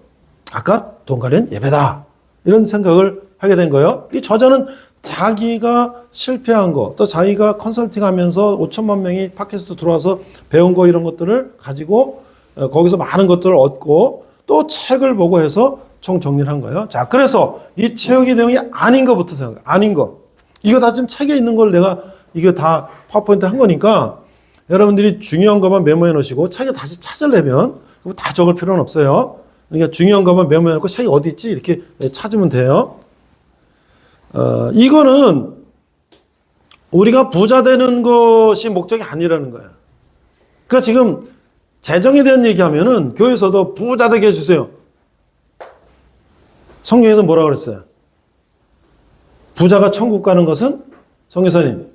아까 돈 관련 예배다. 이런 생각을 하게 된 거예요. 이 저자는 자기가 실패한 거, 또 자기가 컨설팅 하면서 5천만 명이 팟캐스트 들어와서 배운 거 이런 것들을 가지고 거기서 많은 것들을 얻고 또 책을 보고 해서 총 정리를 한 거예요. 자, 그래서 이 체육의 내용이 아닌 것부터 생각해요. 아닌 거. 이거 다 지금 책에 있는 걸 내가 이거 다 파워포인트 한 거니까 여러분들이 중요한 것만 메모해 놓으시고 책에 다시 찾으려면 다 적을 필요는 없어요. 그러니까 중요한 것만 메모해 놓고 책이 어디 있지 이렇게 찾으면 돼요. 이거는 우리가 부자 되는 것이 목적이 아니라는 거예요. 그러니까 지금 재정에 대한 얘기하면은 교회에서도 부자 되게 해주세요. 성경에서 뭐라고 그랬어요? 부자가 천국 가는 것은 성교사님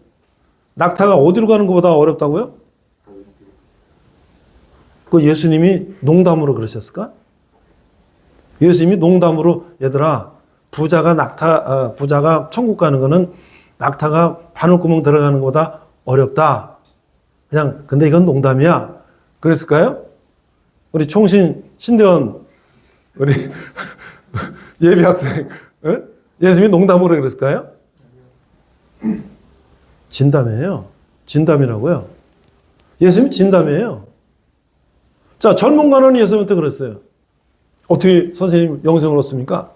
낙타가 어디로 가는 것보다 어렵다고요? 그 예수님이 농담으로 그러셨을까? 예수님이 농담으로 얘들아 부자가 천국 가는 거는 낙타가 바늘구멍 들어가는 것보다 어렵다. 그냥 근데 이건 농담이야. 그랬을까요? 우리 총신 신대원 우리 예비 학생 예수님이 농담으로 그랬을까요? 진담이에요. 진담이라고요. 예수님이 진담이에요. 자, 젊은 관원이 예수님한테 그랬어요. 어떻게 선생님 영생을 얻습니까?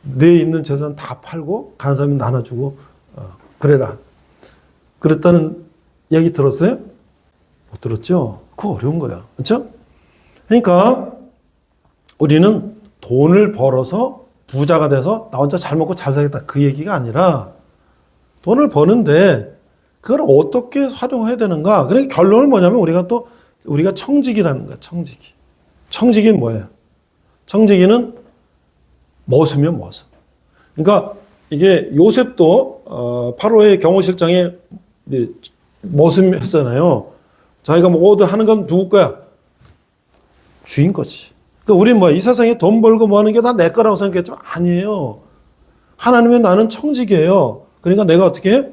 내 있는 재산 다 팔고 가는 사람이 나눠주고 그래라. 그랬다는 얘기 들었어요? 못 들었죠? 그거 어려운 거야. 그렇죠? 그러니까 우리는 돈을 벌어서 부자가 돼서 나 혼자 잘 먹고 잘 살겠다. 그 얘기가 아니라 돈을 버는데 그걸 어떻게 활용해야 되는가? 그러니까 결론은 뭐냐면 우리가 청지기라는 거야. 청지기. 청지기는 뭐예요? 청지기는 머슴이면 머슴. 그러니까 이게 요셉도 파로의 경호실장에 머슴했잖아요. 자기가 뭐든 하는 건 누구 거야? 주인 거지. 그러니까 우리는 이 세상에 돈 벌고 뭐 하는 게 다 내 거라고 생각했지만 아니에요. 하나님의 나는 청지기예요. 그러니까 내가 어떻게 해?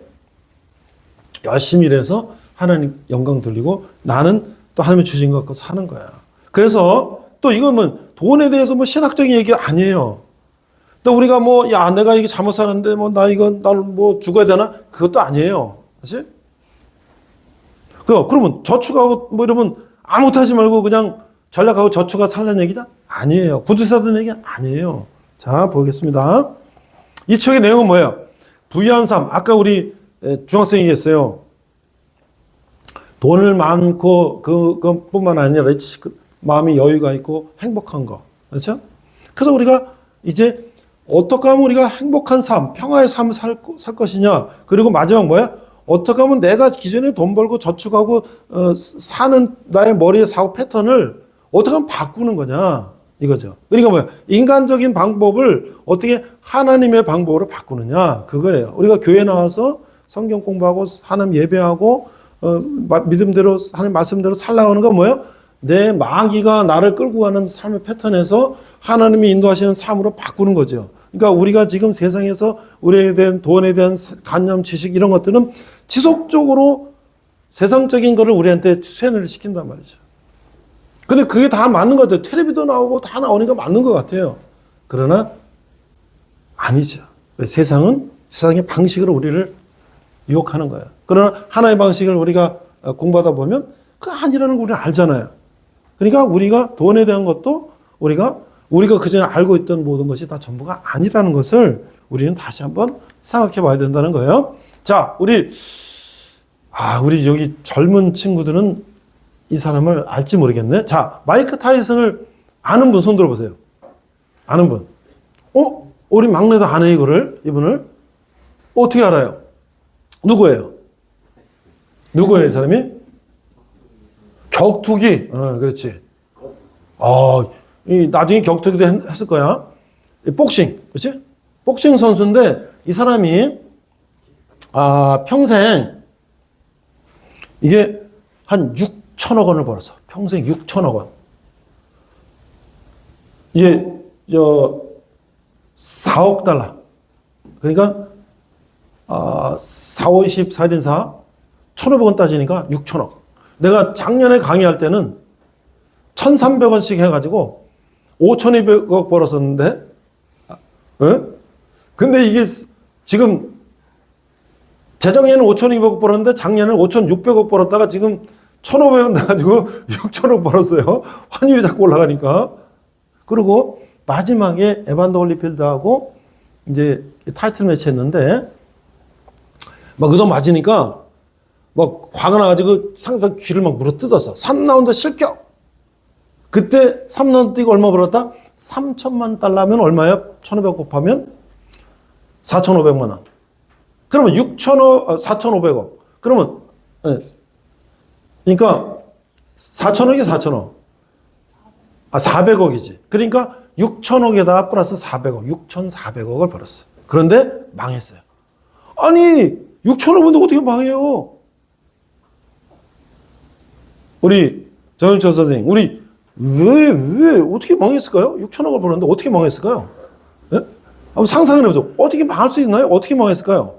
열심히 일해서 하나님 영광 돌리고 나는 또 하나님의 주신 것 갖고 사는 거야. 그래서 또 이건 돈에 대해서 신학적인 얘기 아니에요. 또 우리가 내가 이게 잘못 살았는데 날 죽어야 되나? 그것도 아니에요. 그치? 그러면 저축하고 이러면 아무것도 하지 말고 그냥 전략하고 저축하고 살라는 얘기다? 아니에요. 구두 사는 얘기 아니에요. 자, 보겠습니다. 이 책의 내용은 뭐예요? 부유한 삶. 아까 우리 중학생 얘기했어요. 돈을 많고 그것뿐만 아니라 마음이 여유가 있고 행복한 거. 그렇죠? 그래서 우리가 이제 어떻게 하면 우리가 행복한 삶, 평화의 삶을 살 것이냐. 그리고 마지막 뭐야? 어떻게 하면 내가 기존에 돈 벌고 저축하고 사는 나의 머리의 사고 패턴을 어떻게 하면 바꾸는 거냐. 이거죠. 그러니까 뭐야? 인간적인 방법을 어떻게 하나님의 방법으로 바꾸느냐. 그거예요. 우리가 교회 나와서 성경 공부하고 하나님 예배하고 믿음대로 하나님 말씀대로 살라고 하는 건 뭐예요? 내 마귀가 나를 끌고 가는 삶의 패턴에서 하나님이 인도하시는 삶으로 바꾸는 거죠. 그러니까 우리가 지금 세상에서 우리에 대한 돈에 대한 관념, 지식 이런 것들은 지속적으로 세상적인 거를 우리한테 쇠뇌를 시킨단 말이죠. 근데 그게 다 맞는 것 같아요. 텔레비도 나오고 다 나오니까 맞는 것 같아요. 그러나 아니죠. 세상은 세상의 방식으로 우리를 유혹하는 거예요. 그러나 하나의 방식을 우리가 공부하다 보면 그 아니라는 걸 우리는 알잖아요. 그러니까 우리가 돈에 대한 것도 우리가 그전에 알고 있던 모든 것이 다 전부가 아니라는 것을 우리는 다시 한번 생각해 봐야 된다는 거예요. 자, 우리 여기 젊은 친구들은 이 사람을 알지 모르겠네. 자, 마이크 타이슨을 아는 분 손 들어보세요. 아는 분. 우리 막내도 아네, 이분을. 어떻게 알아요? 누구예요? 누구예요, 이 사람이? 격투기. 그렇지. 나중에 격투기도 했을 거야. 복싱. 그렇지? 복싱 선수인데, 이 사람이, 평생, 이게 한 6천억 원을 벌었어. 평생 6천억 원. 이게, 4억 달러. 그러니까, 4, 5, 10, 4일인사 1,500원 따지니까 6천억. 내가 작년에 강의할 때는 1,300원씩 해가지고 5,200억 벌었었는데, 근데 이게 지금 재작년에는 5,200억 벌었는데 작년에는 5,600억 벌었다가 지금 1,500원 돼가지고 6천억 벌었어요. 환율이 자꾸 올라가니까. 그리고 마지막에 에반더 홀리필드하고 이제 타이틀 매치 했는데 막 의도 맞으니까 막 화가 나가지고 상대방 귀를 막 물어뜯었어. 3라운드 실격! 그때 3라운드 뛰고 얼마 벌었다? 3천만 달러면 얼마예요? 1,500 곱하면 4,500만 원. 그러면 4,500억. 그러면, 그러니까 4,000억이 4,000억. 400억이지. 그러니까 6,000억에다가 플러스 400억. 6,400억을 벌었어. 그런데 망했어요. 아니, 6,000억인데 어떻게 망해요? 우리 정윤철 선생님, 우리 왜 어떻게 망했을까요? 6,000억을 벌었는데 어떻게 망했을까요? 예? 한번 상상해 보세요. 어떻게 망할 수 있나요? 어떻게 망했을까요?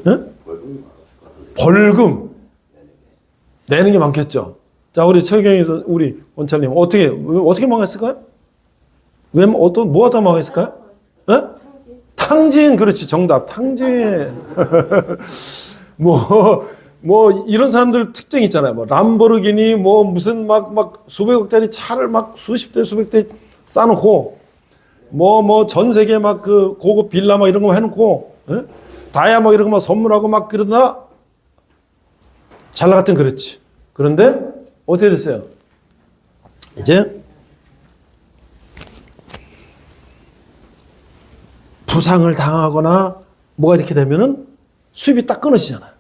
예? 벌금 내는 게 많겠죠. 자, 우리 최경희 우리 원찰님 어떻게 망했을까요? 뭐 하다 망했을까요? 예? 탕진, 그렇지, 정답. 탕진. 이런 사람들 특징 있잖아요. 뭐, 람보르기니, 무슨 수백억짜리 차를 수십 대, 수백 대 싸놓고, 전 세계 고급 빌라 이런 거 해놓고, 예? 다이아 이런 거 선물하고 그러다, 잘 나갔던 그렇지. 그런데, 어떻게 됐어요? 이제, 부상을 당하거나, 뭐가 이렇게 되면은 수입이 딱 끊어지잖아요.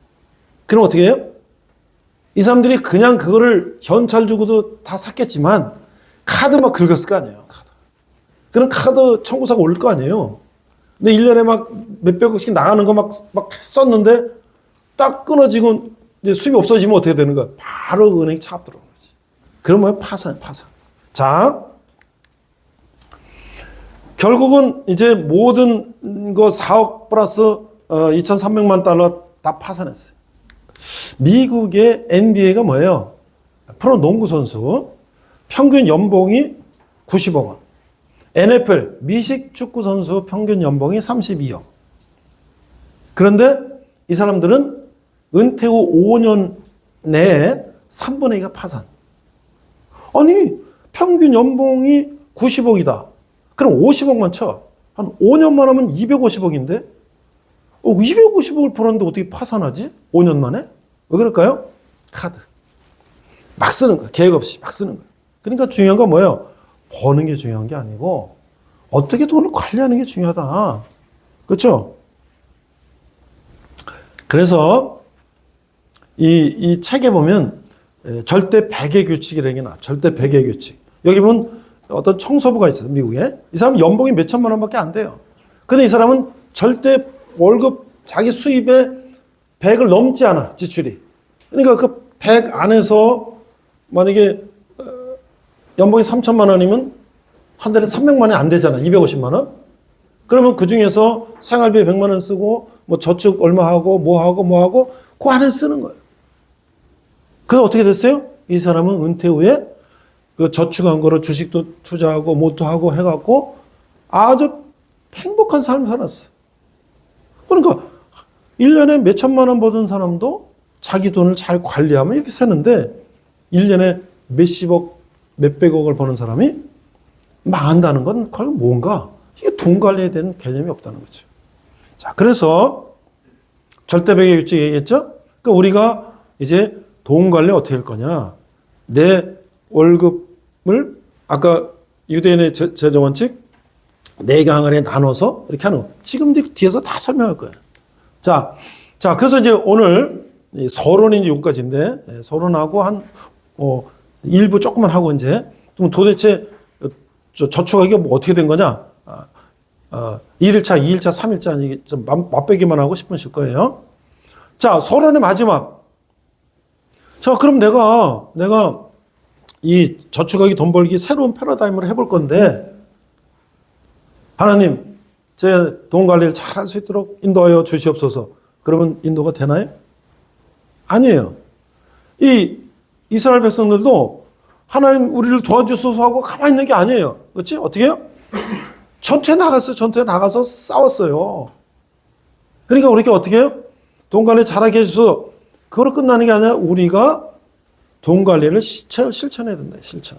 그럼 어떻게 해요? 이 사람들이 그냥 그거를 현찰 주고도 다 샀겠지만 카드 긁었을 거 아니에요. 카드. 그럼 카드 청구서가 올 거 아니에요. 근데 1년에 몇백억씩 나가는 거 썼는데 딱 끊어지고 이제 수입이 없어지면 어떻게 되는 거야? 바로 은행이 차압 들어오는 거지. 그러면 파산. 자, 결국은 이제 모든 거 4억 플러스 2,300만 달러 다 파산했어요. 미국의 NBA가 뭐예요? 프로 농구 선수 평균 연봉이 90억 원. NFL 미식 축구 선수 평균 연봉이 32억. 그런데 이 사람들은 은퇴 후 5년 내에 3분의 2가 파산. 아니, 평균 연봉이 90억이다. 그럼 50억만 쳐. 한 5년만 하면 250억인데 250억을 벌었는데 어떻게 파산하지? 5년 만에? 왜 그럴까요? 카드. 막 쓰는 거야. 계획 없이 막 쓰는 거야. 그러니까 중요한 건 뭐예요? 버는 게 중요한 게 아니고 어떻게 돈을 관리하는 게 중요하다. 그렇죠? 그래서 이 책에 보면 절대 백의 규칙이라는 게 나와. 절대 백의 규칙. 여기 보면 어떤 청소부가 있어요. 미국에. 이 사람은 연봉이 몇 천만 원밖에 안 돼요. 근데 이 사람은 절대 월급 자기 수입의 100을 넘지 않아, 지출이. 그러니까 그 100 안에서 만약에 연봉이 3천만 원이면 한 달에 300만 원이 안 되잖아. 250만 원. 그러면 그 중에서 생활비에 100만 원 쓰고 저축 얼마 하고 뭐 하고 그 안에 쓰는 거예요. 그래서 어떻게 됐어요? 이 사람은 은퇴 후에 그 저축한 거로 주식도 투자하고 뭐도 하고 해갖고 아주 행복한 삶을 살았어. 그러니까 1년에 몇 천만 원 버는 사람도 자기 돈을 잘 관리하면 이렇게 세는데 1년에 몇십억, 몇백억을 버는 사람이 망한다는 건 그건 뭔가? 이게 돈 관리에 대한 개념이 없다는 거죠. 자, 그래서 절대배경 규칙 얘기했죠? 그러니까 우리가 이제 돈 관리 어떻게 할 거냐? 내 월급을 아까 유대인의 재정원칙 4강을 나눠서 이렇게 하는 거. 지금 뒤에서 다 설명할 거예요. 자, 그래서 이제 오늘 서론이 이제 여기까지인데 서론하고 한 일부 조금만 하고 이제 그럼 도대체 저축하기가 뭐 어떻게 된 거냐? 1일차, 2일차, 3일차 이게 좀 맛보기만 하고 10분 쉴 거예요. 자, 서론의 마지막. 자, 그럼 내가 이 저축하기 돈 벌기 새로운 패러다임을 해볼 건데 하나님, 제 돈 관리를 잘 할 수 있도록 인도하여 주시옵소서. 그러면 인도가 되나요? 아니에요. 이 이스라엘 백성들도 하나님 우리를 도와주소서 하고 가만히 있는 게 아니에요. 그렇지? 어떻게 해요? 전투에 나갔어요. 전투에 나가서 싸웠어요. 그러니까 우리가 어떻게 해요? 돈 관리 잘하게 해주셔서 그거로 끝나는 게 아니라 우리가 돈 관리를 실천해야 된다. 실천.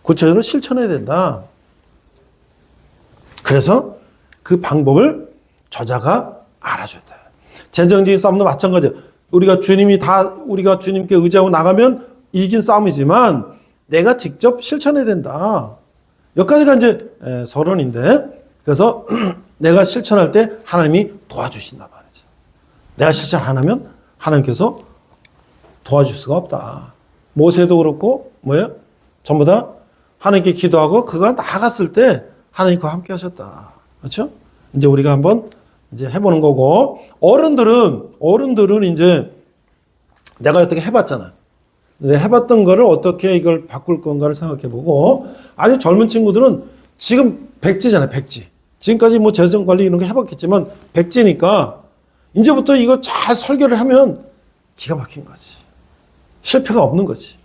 구체적으로 실천해야 된다. 그래서 그 방법을 저자가 알아줘야 돼. 재정적인 싸움도 마찬가지예요. 우리가 주님께 의지하고 나가면 이긴 싸움이지만 내가 직접 실천해야 된다. 여기까지가 이제 서론인데 그래서 내가 실천할 때 하나님이 도와주신단 말이죠. 내가 실천 안 하면 하나님께서 도와줄 수가 없다. 모세도 그렇고 뭐예요? 전부 다 하나님께 기도하고 그가 나아갔을 때 하나님과 함께 하셨다. 그렇죠? 이제 우리가 한번 이제 해보는 거고 어른들은 이제 내가 어떻게 해봤잖아. 내가 해봤던 거를 어떻게 이걸 바꿀 건가를 생각해보고 아주 젊은 친구들은 지금 백지잖아요. 백지. 지금까지 뭐 재정관리 이런 거 해봤겠지만 백지니까 이제부터 이거 잘 설계를 하면 기가 막힌 거지. 실패가 없는 거지.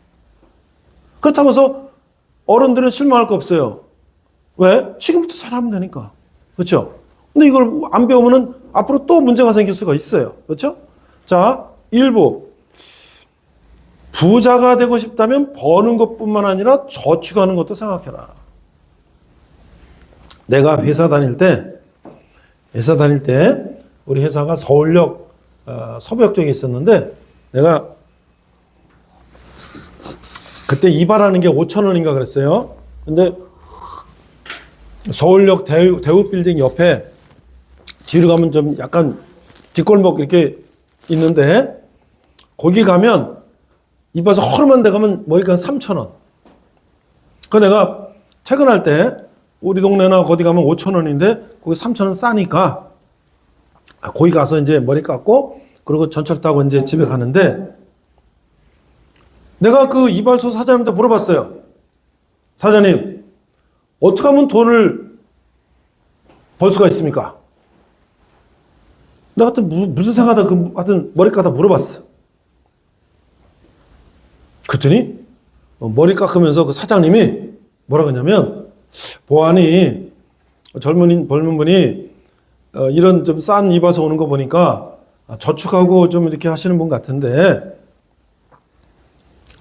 그렇다고 해서 어른들은 실망할 거 없어요. 왜? 지금부터 잘하면 되니까. 그렇죠? 근데 이걸 안 배우면은 앞으로 또 문제가 생길 수가 있어요. 그렇죠? 자, 1부. 부자가 되고 싶다면 버는 것뿐만 아니라 저축하는 것도 생각해라. 내가 회사 다닐 때 우리 회사가 서울역 서부역 쪽에 있었는데 내가 그때 이발하는 게 5,000원인가 그랬어요. 근데 서울역 대우빌딩 옆에 뒤로 가면 좀 약간 뒷골목 이렇게 있는데 거기 가면 이발소 허름한 데 가면 머리가 3,000원. 그 내가 퇴근할 때 우리 동네나 거기 가면 5,000원인데 거기 3,000원 싸니까 거기 가서 이제 머리 깎고 그리고 전철 타고 이제 집에 가는데 내가 그 이발소 사장님한테 물어봤어요. 사장님, 어떻게 하면 돈을 벌 수가 있습니까? 내가 하여튼 무슨 생각하다 하여튼 머리 깎다 물어봤어. 그랬더니 머리 깎으면서 그 사장님이 뭐라 그러냐면 보아하니 젊은 분이 이런 좀 싼 이발소 오는 거 보니까 저축하고 좀 이렇게 하시는 분 같은데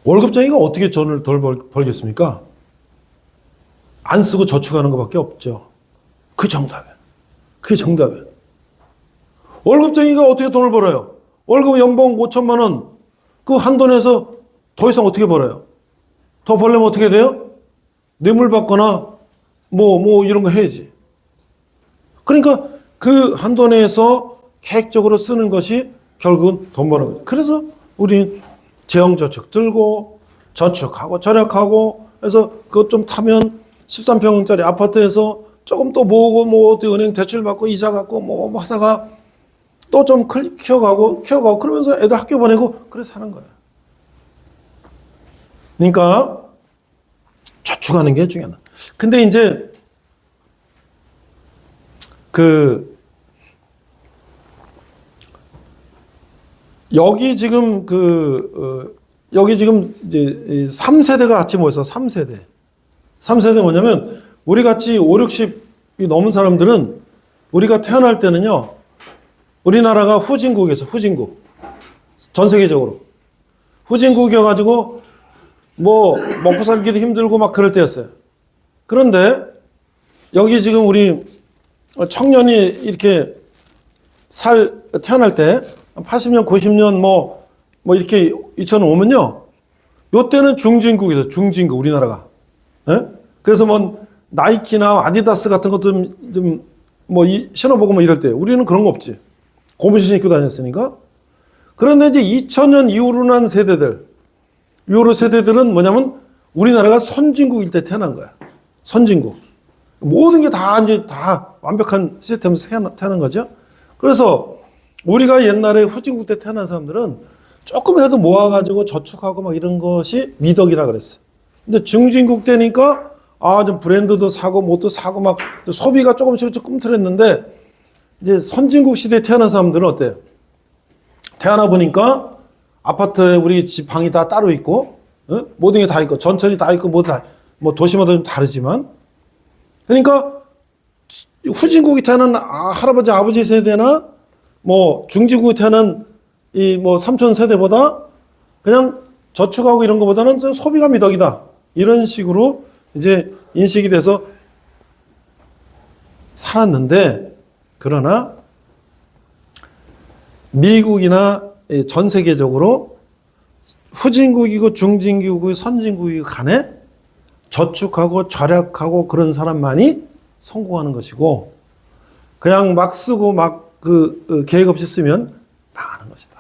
월급쟁이가 어떻게 돈을 덜 벌겠습니까? 안 쓰고 저축하는 것밖에 없죠. 그게 정답이에요. 월급쟁이가 어떻게 돈을 벌어요? 월급 연봉 5천만 원, 그 한돈에서 더 이상 어떻게 벌어요? 더 벌려면 어떻게 돼요? 뇌물 받거나 뭐 이런 거 해야지. 그러니까 그 한돈에서 계획적으로 쓰는 것이 결국은 돈 버는 거죠. 그래서 우리 재형저축 들고 저축하고 절약하고 해서 그것 좀 타면 13평짜리 아파트에서 조금 또 모으고 뭐 어디 은행 대출 받고 이자 갖고 뭐 하다가 또 좀 키워가고 그러면서 애들 학교 보내고 그래서 사는 거예요. 그러니까 저축하는 게 중요하다. 근데 이제 여기 지금 이제 3세대가 같이 모여서 3세대. 3세대 뭐냐면 우리 같이 5, 60이 넘은 사람들은 우리가 태어날 때는요. 우리나라가 후진국이었어, 후진국. 전 세계적으로. 후진국이어가지고, 뭐, 먹고 살기도 힘들고 막 그럴 때였어요. 그런데, 여기 지금 우리 청년이 이렇게 태어날 때, 80년, 90년 뭐 이렇게 2005면요, 요때는 중진국이죠, 중진국, 우리나라가. 예? 그래서 뭐, 나이키나 아디다스 같은 것도 뭐, 신어보고 뭐 이럴 때, 우리는 그런 거 없지. 고무신 입고 다녔으니까. 그런데 이제 2000년 이후로 난 세대들, 이후로 세대들은 뭐냐면 우리나라가 선진국일 때 태어난 거야. 선진국. 모든 게 다 이제 다 완벽한 시스템에서 태어난 거죠. 그래서 우리가 옛날에 후진국 때 태어난 사람들은 조금이라도 모아가지고 저축하고 막 이런 것이 미덕이라 그랬어. 근데 중진국 때니까 좀 브랜드도 사고 뭣도 사고 막 소비가 조금씩 꿈틀했는데 이제 선진국 시대에 태어난 사람들은 어때요? 태어나 보니까 아파트에 우리 집 방이 다 따로 있고, 모든 게 다 있고, 전철이 다 있고, 뭐 도시마다 좀 다르지만. 그러니까 후진국이 태어난 할아버지, 아버지 세대나 뭐 중진국이 태어난 이 뭐 삼촌 세대보다 그냥 저축하고 이런 것보다는 소비가 미덕이다. 이런 식으로 이제 인식이 돼서 살았는데, 그러나 미국이나 전 세계적으로 후진국이고 중진국이고 선진국이고 간에 저축하고 절약하고 그런 사람만이 성공하는 것이고, 그냥 막 쓰고 막 계획 없이 쓰면 망하는 것이다.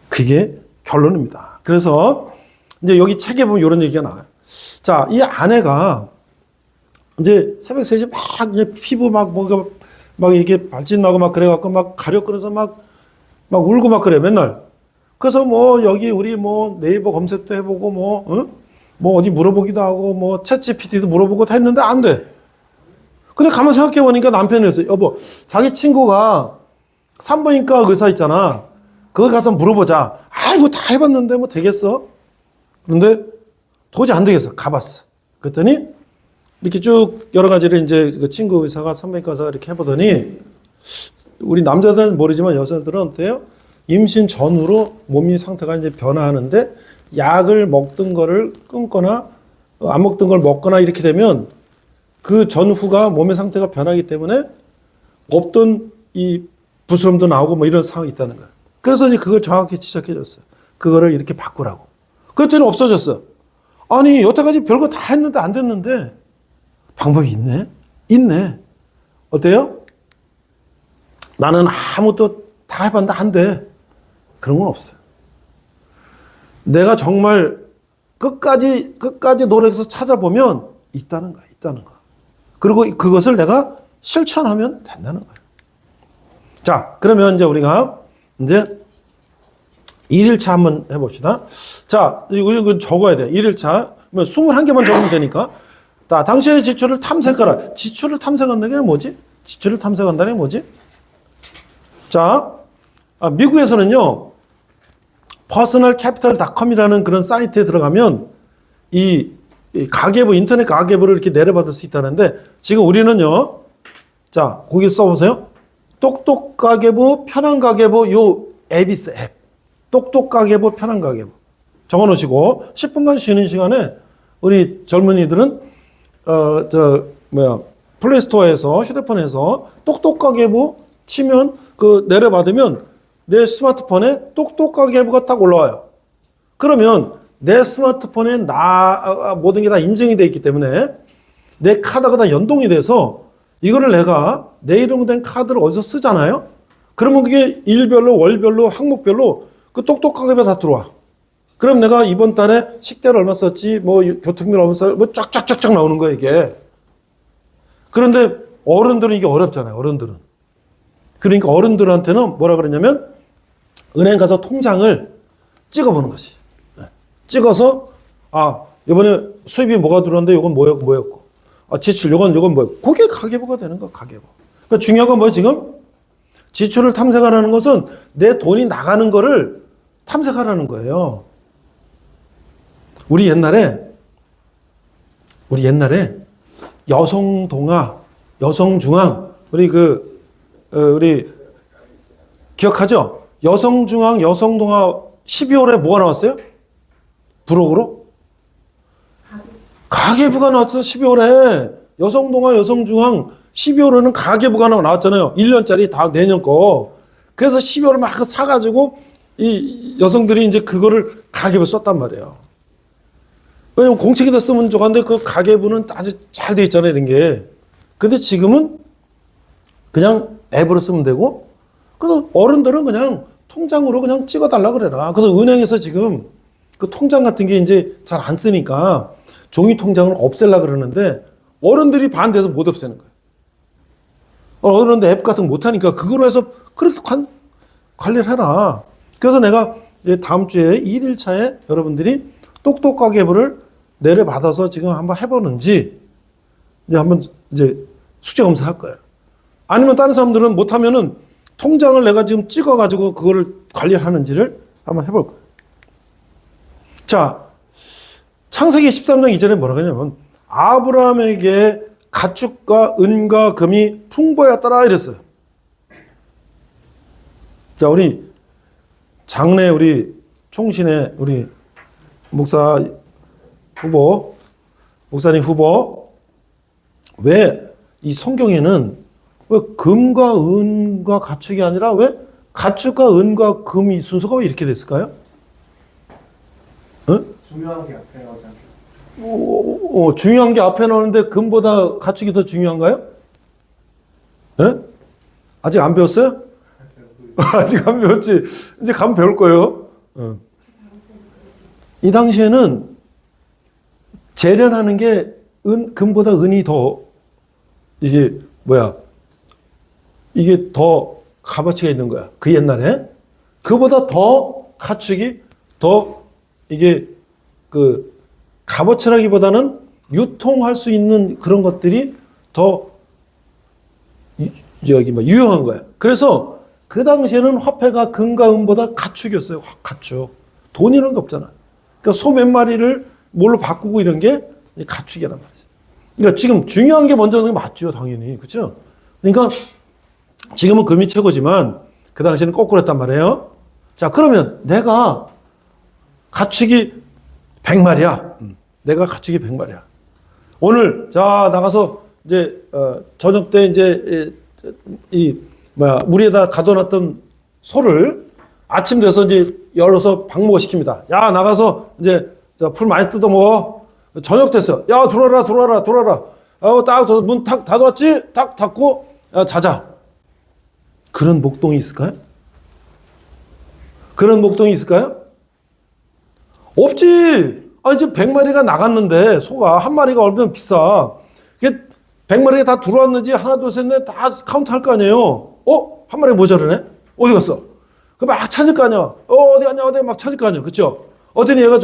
그게 결론입니다. 그래서 이제 여기 책에 보면 이런 얘기가 나와요. 자, 이 아내가 이제 새벽 3시 막 이제 피부 막 이게 발진 나고 막 그래갖고 막 가려 끓어서 막 울고 막 그래, 맨날. 그래서 뭐 여기 우리 뭐 네이버 검색도 해보고 뭐 어디 물어보기도 하고 뭐 챗GPT도 물어보고 다 했는데 안 돼. 근데 가만 생각해 보니까 남편이 그랬어요. 여보, 자기 친구가 산부인과 의사 있잖아. 거기 가서 물어보자. 이거 다 해봤는데 뭐 되겠어? 그런데 도저히 안 되겠어. 가봤어. 그랬더니 이렇게 쭉 여러 가지를 이제 그 친구 의사가 산부인과 의사가 이렇게 해보더니, 우리 남자들은 모르지만 여자들은 어때요? 임신 전후로 몸이 상태가 이제 변화하는데, 약을 먹던 거를 끊거나 안 먹던 걸 먹거나 이렇게 되면 그 전후가 몸의 상태가 변하기 때문에 없던 이 부스럼도 나오고 뭐 이런 상황이 있다는 거야. 그래서 이제 그걸 정확히 지적해 줬어. 그거를 이렇게 바꾸라고. 그랬더니 없어졌어. 아니, 여태까지 별거 다 했는데 안 됐는데 방법이 있네? 있네. 어때요? 나는 아무것도 다 해봤는데 안 돼. 그런 건 없어요. 내가 정말 끝까지 노력해서 찾아보면 있다는 거야, 있다는 거. 그리고 그것을 내가 실천하면 된다는 거예요. 자, 그러면 이제 우리가 이제 1일차 한번 해봅시다. 자, 이거 적어야 돼. 1일차. 21개만 적으면 되니까. 자, 당신의 지출을 탐색하라. 지출을 탐색한다는 게 뭐지? 지출을 탐색한다는 게 뭐지? 자, 미국에서는요, personalcapital.com이라는 그런 사이트에 들어가면 이 가계부, 인터넷 가계부를 이렇게 내려받을 수 있다는데, 지금 우리는요, 자, 거기 써보세요. 똑똑 가계부, 편한 가계부, 요 앱이 있어, 앱. 똑똑 가계부, 편한 가계부. 적어 놓으시고, 10분간 쉬는 시간에 우리 젊은이들은, 플레이스토어에서, 휴대폰에서 똑똑 가계부 치면, 내려받으면 내 스마트폰에 똑똑 가계부가 딱 올라와요. 그러면 내 스마트폰에 모든 게 다 인증이 되어 있기 때문에 내 카드가 다 연동이 돼서 이거를 내가 내 이름으로 된 카드를 어디서 쓰잖아요. 그러면 그게 일별로, 월별로, 항목별로 그 똑똑 가계부에 다 들어와. 그럼 내가 이번 달에 식대를 얼마 썼지, 뭐 교통비를 얼마 썼지, 뭐 쫙쫙쫙쫙 나오는 거야, 이게. 그런데 어른들은 이게 어렵잖아요, 어른들은. 그러니까 어른들한테는 뭐라 그러냐면 은행 가서 통장을 찍어보는 것이. 찍어서, 이번에 수입이 뭐가 들어왔는데 이건 뭐였고. 지출, 이건 뭐였고. 그게 가계부가 되는 거야, 가계부. 그러니까 중요한 건 뭐예요, 지금? 지출을 탐색하라는 것은 내 돈이 나가는 거를 탐색하라는 거예요. 우리 옛날에 여성동아, 여성중앙, 우리 기억하죠? 여성중앙, 여성동화 12월에 뭐가 나왔어요? 부록으로? 가계부가 나왔어, 12월에. 여성동화, 여성중앙 12월에는 가계부가 나왔잖아요. 1년짜리 다 내년 거. 그래서 12월에 막 사가지고 이 여성들이 이제 그거를 가계부 썼단 말이에요. 왜냐면 공책에다 쓰면 좋았는데 그 가계부는 아주 잘 돼 있잖아요, 이런 게. 근데 지금은 그냥 앱으로 쓰면 되고, 그래서 어른들은 그냥 통장으로 그냥 찍어달라 그래라. 그래서 은행에서 지금 그 통장 같은 게 이제 잘 안 쓰니까 종이 통장을 없앨라 그러는데 어른들이 반대해서 못 없애는 거예요. 어른들 앱 같은 거 못하니까 그거로 해서 그렇게 관리를 해라. 그래서 내가 이제 다음 주에 1일차에 여러분들이 똑똑가계부를 내려받아서 지금 한번 해보는지 이제 한번 이제 숙제 검사할 거예요. 아니면 다른 사람들은 못하면은 통장을 내가 지금 찍어가지고 그거를 관리를 하는지를 한번 해볼 거예요. 자, 창세기 13장 이전에 뭐라고 하냐면 아브라함에게 가축과 은과 금이 풍부하였더라 이랬어요. 자, 우리 장래 우리 총신의 우리 목사님 후보, 왜 이 성경에는 왜 금과 은과 가축이 아니라 왜 가축과 은과 금이 순서가 왜 이렇게 됐을까요? 어? 중요한 게 앞에 나오지 않겠어요? 중요한 게 앞에 나오는데 금보다 가축이 더 중요한가요? 예? 아직 안 배웠어요? 아직 안 배웠지. 이제 가면 배울 거예요. 이 당시에는 재련하는 게 금보다 은이 더 이게 이게 더 값어치가 있는 거야. 그 옛날에 그보다 더 가축이 더 이게 그 값어치라기보다는 유통할 수 있는 그런 것들이 더 유용한 거야. 그래서 그 당시에는 화폐가 금과 은보다 가축이었어요. 가축. 돈이라는 게 없잖아. 그러니까 소 몇 마리를 뭘로 바꾸고 이런 게 가축이란 말이죠. 그러니까 지금 중요한 게 먼저 오는 게 맞죠, 당연히. 그렇죠? 그러니까 지금은 금이 최고지만 그 당시에는 거꾸로 했단 말이에요. 자, 그러면 내가 가축이 100마리야. 내가 가축이 100마리야. 오늘 자 나가서 이제 저녁 때 이제 물에다 가둬놨던 소를 아침 돼서 이제 열어서 방목을 시킵니다. 야, 나가서 이제 풀 많이 뜯어 먹어. 저녁 됐어. 야, 들어와라. 하고 딱 문 탁 닫았지? 탁 닫고 야, 자자. 그런 목동이 있을까요? 그런 목동이 있을까요? 없지. 이제 100마리가 나갔는데 소가 한 마리가 얼마나 비싸. 100마리가 다 들어왔는지 하나, 둘, 셋, 넷 다 카운트 할 거 아니에요. 한 마리 모자르네? 어디 갔어? 그 막 찾을 거 아니야. 어디 갔냐, 어디 막 찾을 거 아니야. 그쵸? 어떤 얘가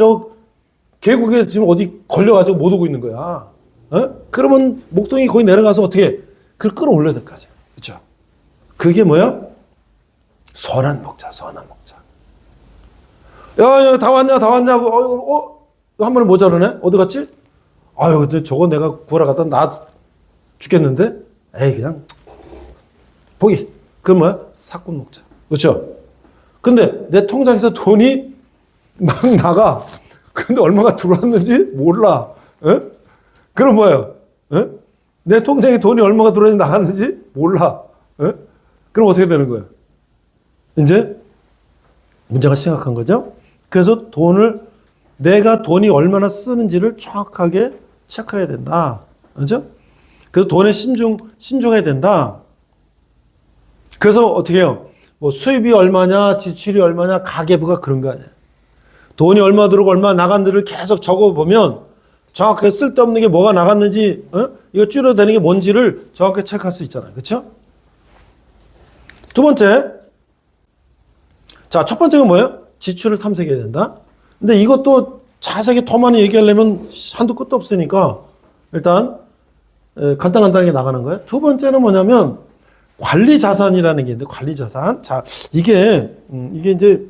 계곡에 지금 어디 걸려가지고 못 오고 있는 거야. 그러면 목동이 거기 내려가서 어떻게 그걸 끌어올려야 될 거 아니야. 그쵸? 그게 뭐야? 선한 목자. 야, 다 왔냐고. 한 마리 모자르네? 어디 갔지? 아유, 근데 저거 내가 구하러 갔다 나 죽겠는데? 에이, 그냥 포기. 그건 뭐야? 사꾼 목자. 그렇죠? 근데 내 통장에서 돈이 막 나가. 근데 얼마가 들어왔는지 몰라. 에? 그럼 뭐예요? 에? 내 통장에 돈이 얼마가 들어왔는지 나갔는지 몰라. 에? 그럼 어떻게 되는 거예요? 이제 문제가 심각한 거죠? 그래서 내가 돈이 얼마나 쓰는지를 정확하게 체크해야 된다. 그죠? 그래서 돈에 신중해야 된다. 그래서 어떻게 해요? 수입이 얼마냐, 지출이 얼마냐, 가계부가 그런 거 아니야. 돈이 얼마 들어오고 얼마 나간지를 계속 적어보면 정확하게 쓸데없는 게 뭐가 나갔는지, 이거 줄여야 되는 게 뭔지를 정확하게 체크할 수 있잖아요. 그렇죠? 두 번째. 자, 첫 번째가 뭐예요? 지출을 탐색해야 된다. 근데 이것도 자세하게 더 많이 얘기하려면 한도 끝도 없으니까 일단 간단하게 나가는 거예요. 두 번째는 뭐냐면 관리 자산이라는 게 있는데 관리 자산. 자, 이게 이제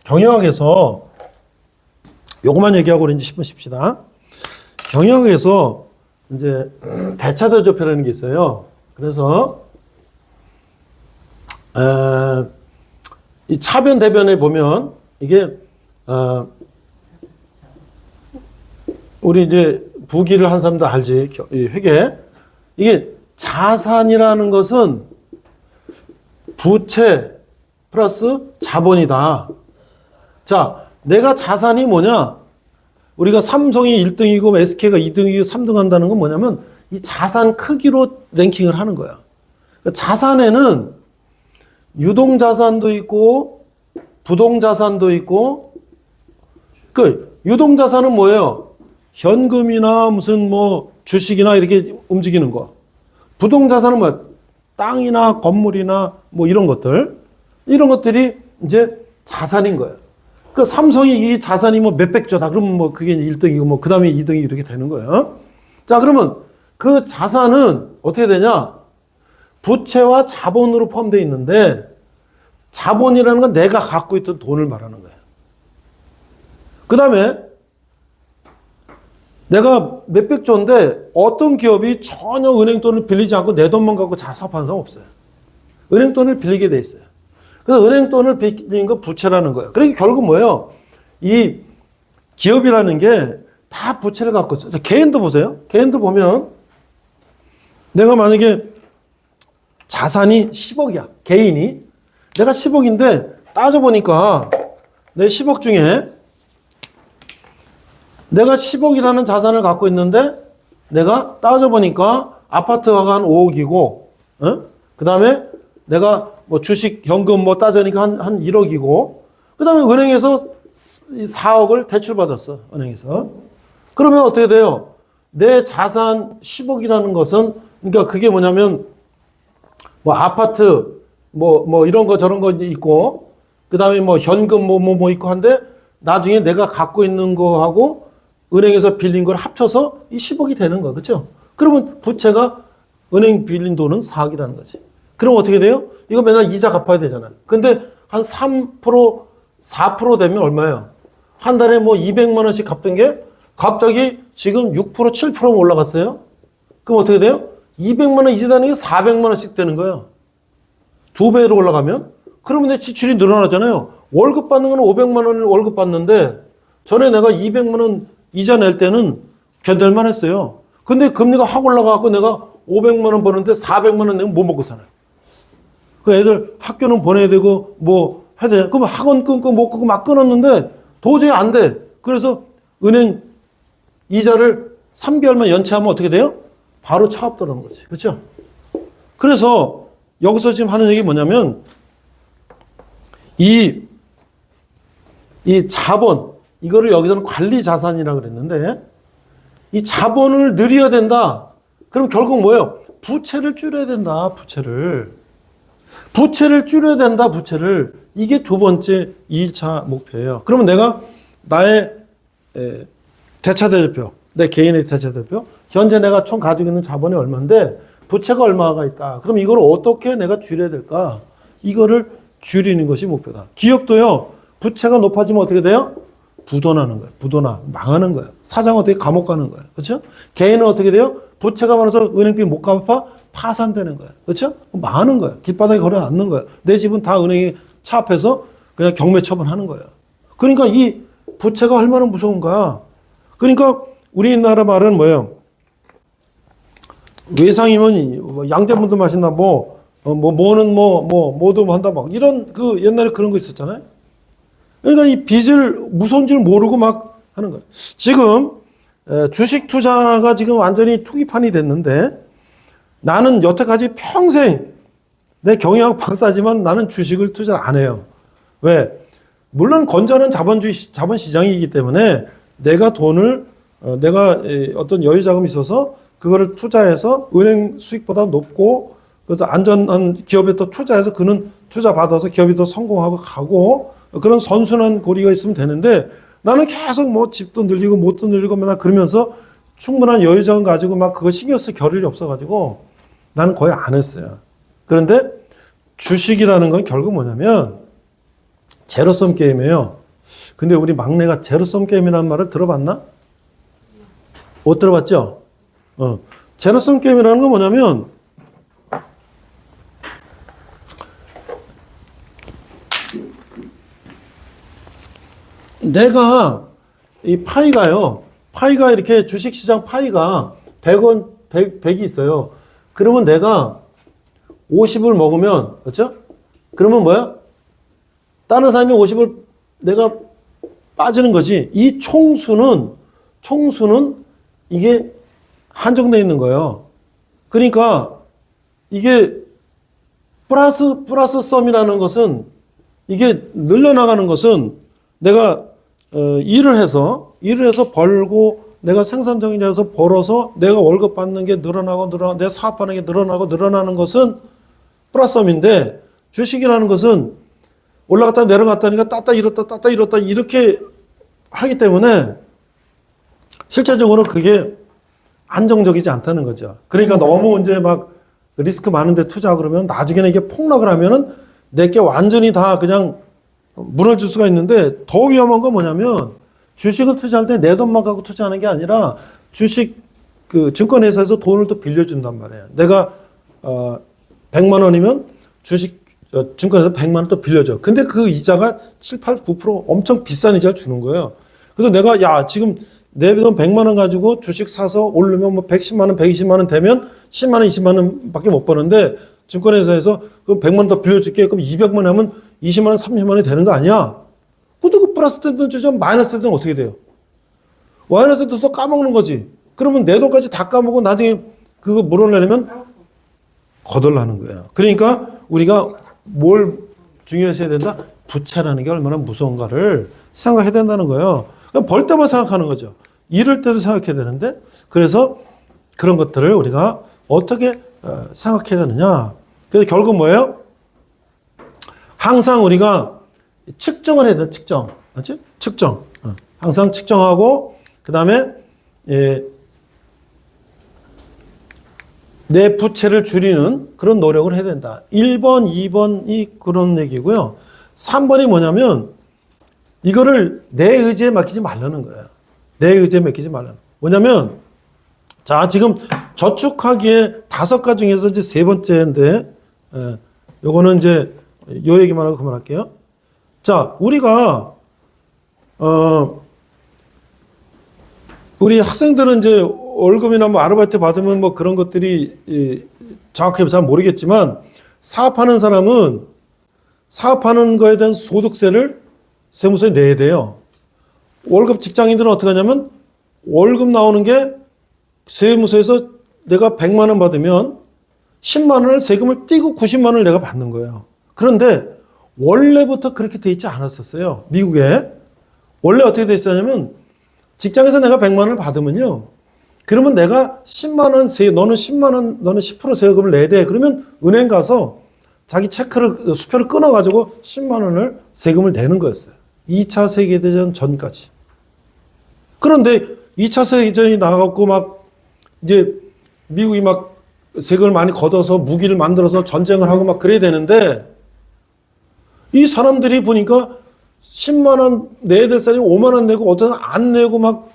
경영학에서 요것만 얘기하고 그런지 10분 쉽시다. 경영학에서 이제 대차대조표라는 게 있어요. 그래서 이 차변 대변에 보면 이게 우리 이제 부기를 한 사람도 알지. 이 회계. 이게 자산이라는 것은 부채 플러스 자본이다. 자, 내가 자산이 뭐냐? 우리가 삼성이 1등이고 SK가 2등이고 3등 한다는 건 뭐냐면 이 자산 크기로 랭킹을 하는 거야. 그러니까 자산에는 유동자산도 있고 부동자산도 있고 그 유동자산은 뭐예요? 현금이나 무슨 뭐 주식이나 이렇게 움직이는 거. 부동자산은 뭐야? 땅이나 건물이나 뭐 이런 것들. 이런 것들이 이제 자산인 거예요. 그 삼성이 이 자산이 뭐 몇백조다. 그러면 뭐 그게 1등이고 뭐 그 다음에 2등이 이렇게 되는 거예요. 자, 그러면 그 자산은 어떻게 되냐? 부채와 자본으로 포함되어 있는데 자본이라는 건 내가 갖고 있던 돈을 말하는 거예요. 그 다음에 내가 몇백조인데 어떤 기업이 전혀 은행 돈을 빌리지 않고 내 돈만 갖고 사업하는 사람 없어요. 은행 돈을 빌리게 돼 있어요. 그래서 은행 돈을 빌리는 건 부채라는 거예요. 그러니까 결국 뭐예요? 이 기업이라는 게 다 부채를 갖고 있어요. 개인도 보세요. 개인도 보면 내가 만약에 자산이 10억이야. 개인이. 내가 10억인데 따져보니까 내 10억 중에 내가 10억이라는 자산을 갖고 있는데 내가 따져보니까 아파트가 한 5억이고 그 다음에 내가 뭐 주식 현금 뭐 따져니까 한 1억이고 그 다음에 은행에서 4억을 대출받았어. 은행에서. 그러면 어떻게 돼요? 내 자산 10억이라는 것은 그러니까 그게 뭐냐면 뭐 아파트 뭐 이런 거 저런 거 있고 그 다음에 뭐 현금 뭐 있고 한데 나중에 내가 갖고 있는 거하고 은행에서 빌린 걸 합쳐서 이 10억이 되는 거야. 그렇죠? 그러면 부채가 은행 빌린 돈은 4억이라는 거지. 그럼 어떻게 돼요? 이거 맨날 이자 갚아야 되잖아요. 근데 한 3%, 4% 되면 얼마예요? 한 달에 뭐 200만 원씩 갚던 게 갑자기 지금 6%, 7% 올라갔어요? 그럼 어떻게 돼요? 200만 원 이자되는 게 400만 원씩 되는 거예요. 2배로 올라가면? 그러면 내 지출이 늘어나잖아요. 월급 받는 건 500만 원을 월급 받는데 전에 내가 200만 원 이자 낼 때는 견딜만 했어요. 근데 금리가 확 올라가고 내가 500만 원 버는데 400만 원 내면 뭐 먹고 사나요? 그 애들 학교는 보내야 되고 뭐 해야 돼. 그럼 학원 끊고 못 끊고 막 끊었는데 도저히 안 돼. 그래서 은행 이자를 3개월만 연체하면 어떻게 돼요? 바로 차업 들어오는 거지. 그렇죠? 그래서 여기서 지금 하는 얘기 뭐냐면 이 자본 이거를 여기서는 관리 자산이라고 그랬는데 이 자본을 늘려야 된다. 그럼 결국 뭐예요? 부채를 줄여야 된다. 부채를 줄여야 된다. 부채를. 이게 두 번째 2일차 목표예요. 그러면 내가 나의 대차대표, 내 개인의 대차대표, 현재 내가 총 가지고 있는 자본이 얼마인데 부채가 얼마가 있다. 그럼 이걸 어떻게 내가 줄여야 될까? 이거를 줄이는 것이 목표다. 기업도요. 부채가 높아지면 어떻게 돼요? 부도나는 거예요. 부도나. 망하는 거예요. 사장 어떻게 감옥 가는 거예요. 그렇죠? 개인은 어떻게 돼요? 부채가 많아서 은행비 못 갚아 파산되는 거예요. 그렇죠? 망하는 거예요. 길바닥에 걸어 앉는 거예요. 내 집은 다 은행에 차압해서 그냥 경매 처분하는 거예요. 그러니까 이 부채가 얼마나 무서운가. 그러니까 우리나라 말은 뭐예요? 외상이면 양자분도 마신다 뭐는 뭐도 한다 막 이런 그 옛날에 그런 거 있었잖아요. 그러니까 이 빚을 무서운 줄 모르고 막 하는 거예요. 지금 주식 투자가 지금 완전히 투기판이 됐는데 나는 여태까지 평생 내 경영학 박사지만 나는 주식을 투자를 안 해요. 왜? 물론 건전한 자본 시장이기 때문에 내가 돈을 내가 어떤 여유 자금이 있어서 그거를 투자해서 은행 수익보다 높고 그래서 안전한 기업에 또 투자해서 그는 투자 받아서 기업이 더 성공하고 가고 그런 선순환 고리가 있으면 되는데 나는 계속 뭐 집도 늘리고 못도 늘리고 맨날 그러면서 충분한 여유 자금 가지고 막 그거 신경 쓸 겨를이 없어가지고 나는 거의 안 했어요. 그런데 주식이라는 건 결국 뭐냐면 제로섬 게임이에요. 근데 우리 막내가 제로섬 게임이라는 말을 들어봤나? 못 들어봤죠? 제로섬 게임이라는 건 뭐냐면 내가 이 파이가 이렇게 주식시장 파이가 100원, 100이 있어요. 그러면 내가 50을 먹으면, 그렇죠? 그러면 뭐야? 다른 사람이 50을 내가 빠지는 거지. 이 총수는 이게 한정되어 있는 거예요. 그러니까 이게 플러스 썸이라는 것은 이게 늘려나가는 것은 내가 일을 해서 벌고 내가 생산적인 일에서 벌어서 내가 월급 받는 게 늘어나고 내 사업하는 게 늘어나는 것은 플러스 썸인데 주식이라는 것은 올라갔다 내려갔다니까 땄다 잃었다 이렇게 하기 때문에 실제적으로 그게 안정적이지 않다는 거죠. 그러니까 너무 이제 막 리스크 많은데 투자 그러면 나중에는 이게 폭락을 하면은 내게 완전히 다 그냥 무너질 수가 있는데 더 위험한 건 뭐냐면 주식을 투자할 때 내 돈만 갖고 투자하는 게 아니라 주식 그 증권회사에서 돈을 또 빌려준단 말이에요. 내가 100만 원이면 주식 증권에서 100만 원 또 빌려줘. 근데 그 이자가 7, 8, 9% 엄청 비싼 이자를 주는 거예요. 그래서 내가 야 지금 내 돈 100만 원 가지고 주식 사서 오르면 뭐 110만 원, 120만 원 되면 10만 원, 20만 원밖에 못 버는데 증권회사에서 그럼 100만 원 더 빌려줄게. 그럼 200만 원 하면 20만 원, 30만 원이 되는 거 아니야? 근데 그 플러스 때든 좀 마이너스 때든 어떻게 돼요? 마이너스 때도 또 까먹는 거지. 그러면 내 돈까지 다 까먹고 나중에 그거 물어내려면 거덜나는 거예요. 그러니까 우리가 뭘 중요시해야 된다? 부채라는 게 얼마나 무서운가를 생각해야 된다는 거예요. 그냥 벌 때만 생각하는 거죠. 잃을 때도 생각해야 되는데 그래서 그런 것들을 우리가 어떻게 생각해야 되느냐. 그래서 결국 뭐예요? 항상 우리가 측정을 해야 돼. 측정. 맞지? 측정. 항상 측정하고 그 다음에 내 부채를 줄이는 그런 노력을 해야 된다. 1번, 2번이 그런 얘기고요. 3번이 뭐냐면 이거를 내 의지에 맡기지 말라는 거예요. 내 의지에 맡기지 말라는. 뭐냐면 자 지금 저축하기에 5가지 중에서 이제 3번째인데 요거는 이제 요 얘기만 하고 그만할게요. 자 우리가 우리 학생들은 이제 월급이나 뭐 아르바이트 받으면 뭐 그런 것들이 정확하게 잘 모르겠지만 사업하는 사람은 사업하는 거에 대한 소득세를 세무서에 내야 돼요. 월급 직장인들은 어떻게 하냐면 월급 나오는 게 세무서에서 내가 100만 원 받으면 10만 원을 세금을 떼고 90만 원을 내가 받는 거예요. 그런데 원래부터 그렇게 돼 있지 않았었어요. 미국에. 원래 어떻게 돼 있었냐면 직장에서 내가 100만 원을 받으면요. 그러면 내가 10만 원 너는 10만 원, 너는 10% 세금을 내야 돼. 그러면 은행 가서 자기 체크를, 수표를 끊어가지고 10만 원을 세금을 내는 거였어요. 2차 세계대전 전까지. 그런데 2차 세계대전이 나가고 막 이제 미국이 막 세금을 많이 걷어서 무기를 만들어서 전쟁을 하고 막 그래야 되는데 이 사람들이 보니까 10만 원 내야 될 사람이 5만 원 내고 어떤 안 내고 막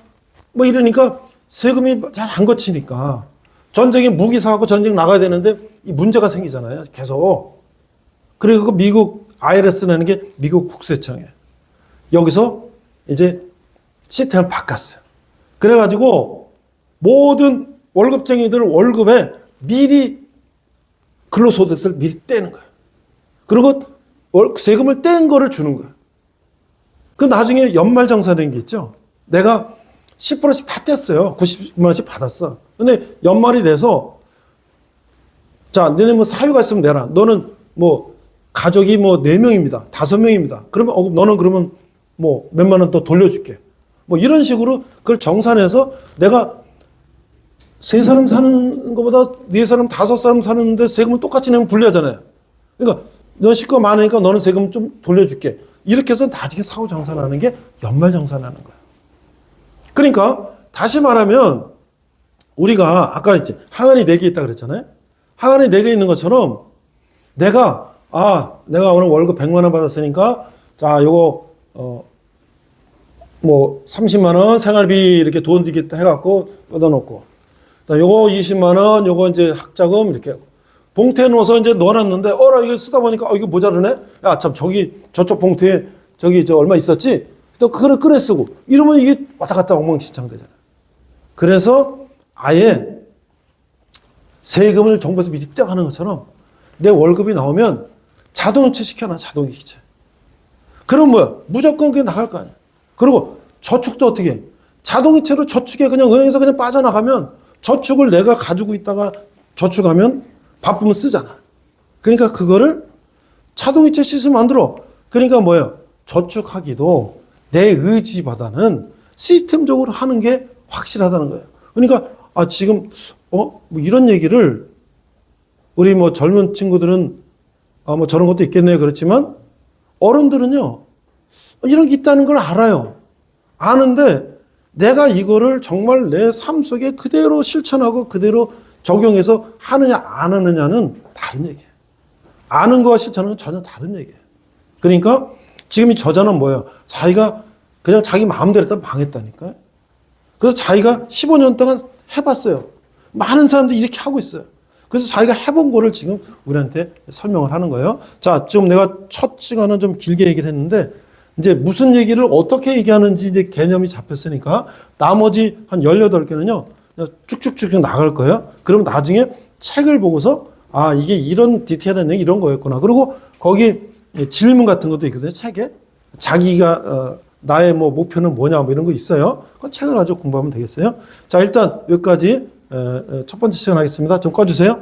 뭐 이러니까 세금이 잘 안 거치니까 전쟁에 무기 사고 전쟁 나가야 되는데 이 문제가 생기잖아요. 계속. 그리고 그 미국 IRS라는 게 미국 국세청이에요. 여기서 이제 시스템을 바꿨어요. 그래가지고 모든 월급쟁이들 월급에 미리 근로소득세를 미리 떼는 거예요. 그리고 세금을 뗀 거를 주는 거예요. 그 나중에 연말정산이라는 게 있죠. 내가 10%씩 다 뗐어요. 90만 원씩 받았어. 근데 연말이 돼서 자, 너네 뭐 사유가 있으면 내라. 너는 뭐 가족이 뭐 4명입니다. 5명입니다. 그러면 너는 그러면 뭐 몇만 원 더 돌려줄게. 뭐 이런 식으로 그걸 정산해서 내가 3사람 사는 것보다 4사람, 5사람 사는데 세금을 똑같이 내면 불리하잖아요. 그러니까 너 식구가 많으니까 너는 세금 좀 돌려줄게. 이렇게 해서 나중에 사후 정산하는 게 연말 정산하는 거예요. 그러니까 다시 말하면 우리가 아까 이제 항아리 4개 있다 그랬잖아요. 항아리 4개 있는 것처럼 내가 오늘 월급 100만 원 받았으니까 자, 요거 뭐 30만 원 생활비 이렇게 돈 이렇게 해갖고 걷어놓고 요거 20만 원 요거 이제 학자금 이렇게 봉투에 넣어서 이제 넣어놨는데 이거 쓰다 보니까 이거 모자르네. 야, 참 저기 저쪽 봉투에 저기 저 얼마 있었지? 또 그거를 꺼내 쓰고 이러면 이게 왔다 갔다 엉망진창 되잖아요. 그래서 아예 세금을 정부에서 미리 떼가는 것처럼 내 월급이 나오면 자동이체 시켜놔, 자동이체. 그럼 뭐야? 무조건 그게 나갈 거 아니야. 그리고 저축도 어떻게 해? 자동이체로 저축에 그냥 은행에서 그냥 빠져나가면 저축을 내가 가지고 있다가 저축하면 바쁘면 쓰잖아. 그러니까 그거를 자동이체 시스템 만들어. 그러니까 뭐예요? 저축하기도 내 의지보다는 시스템적으로 하는 게 확실하다는 거예요. 그러니까 지금 뭐 이런 얘기를 우리 뭐 젊은 친구들은 뭐 저런 것도 있겠네요. 그렇지만 어른들은요 이런 게 있다는 걸 알아요. 아는데 내가 이거를 정말 내 삶 속에 그대로 실천하고 그대로 적용해서 하느냐 안 하느냐는 다른 얘기예요. 아는 거와 실천하는 건 전혀 다른 얘기예요. 그러니까 지금 이 저자는 뭐예요? 자기가 그냥 자기 마음대로 했다 망했다니까요. 그래서 자기가 15년 동안 해봤어요. 많은 사람들이 이렇게 하고 있어요. 그래서 자기가 해본 거를 지금 우리한테 설명을 하는 거예요. 자, 지금 내가 첫 시간은 좀 길게 얘기를 했는데 이제 무슨 얘기를 어떻게 얘기하는지 이제 개념이 잡혔으니까 나머지 한 18개는요. 쭉쭉쭉 나갈 거예요. 그럼 나중에 책을 보고서 이게 이런 디테일한 얘기 이런 거였구나. 그리고 거기 질문 같은 것도 있거든요. 책에. 자기가 나의 뭐 목표는 뭐냐 뭐 이런 거 있어요. 그 책을 가지고 공부하면 되겠어요. 자, 일단 여기까지 첫 번째 시간 하겠습니다. 좀 꺼주세요.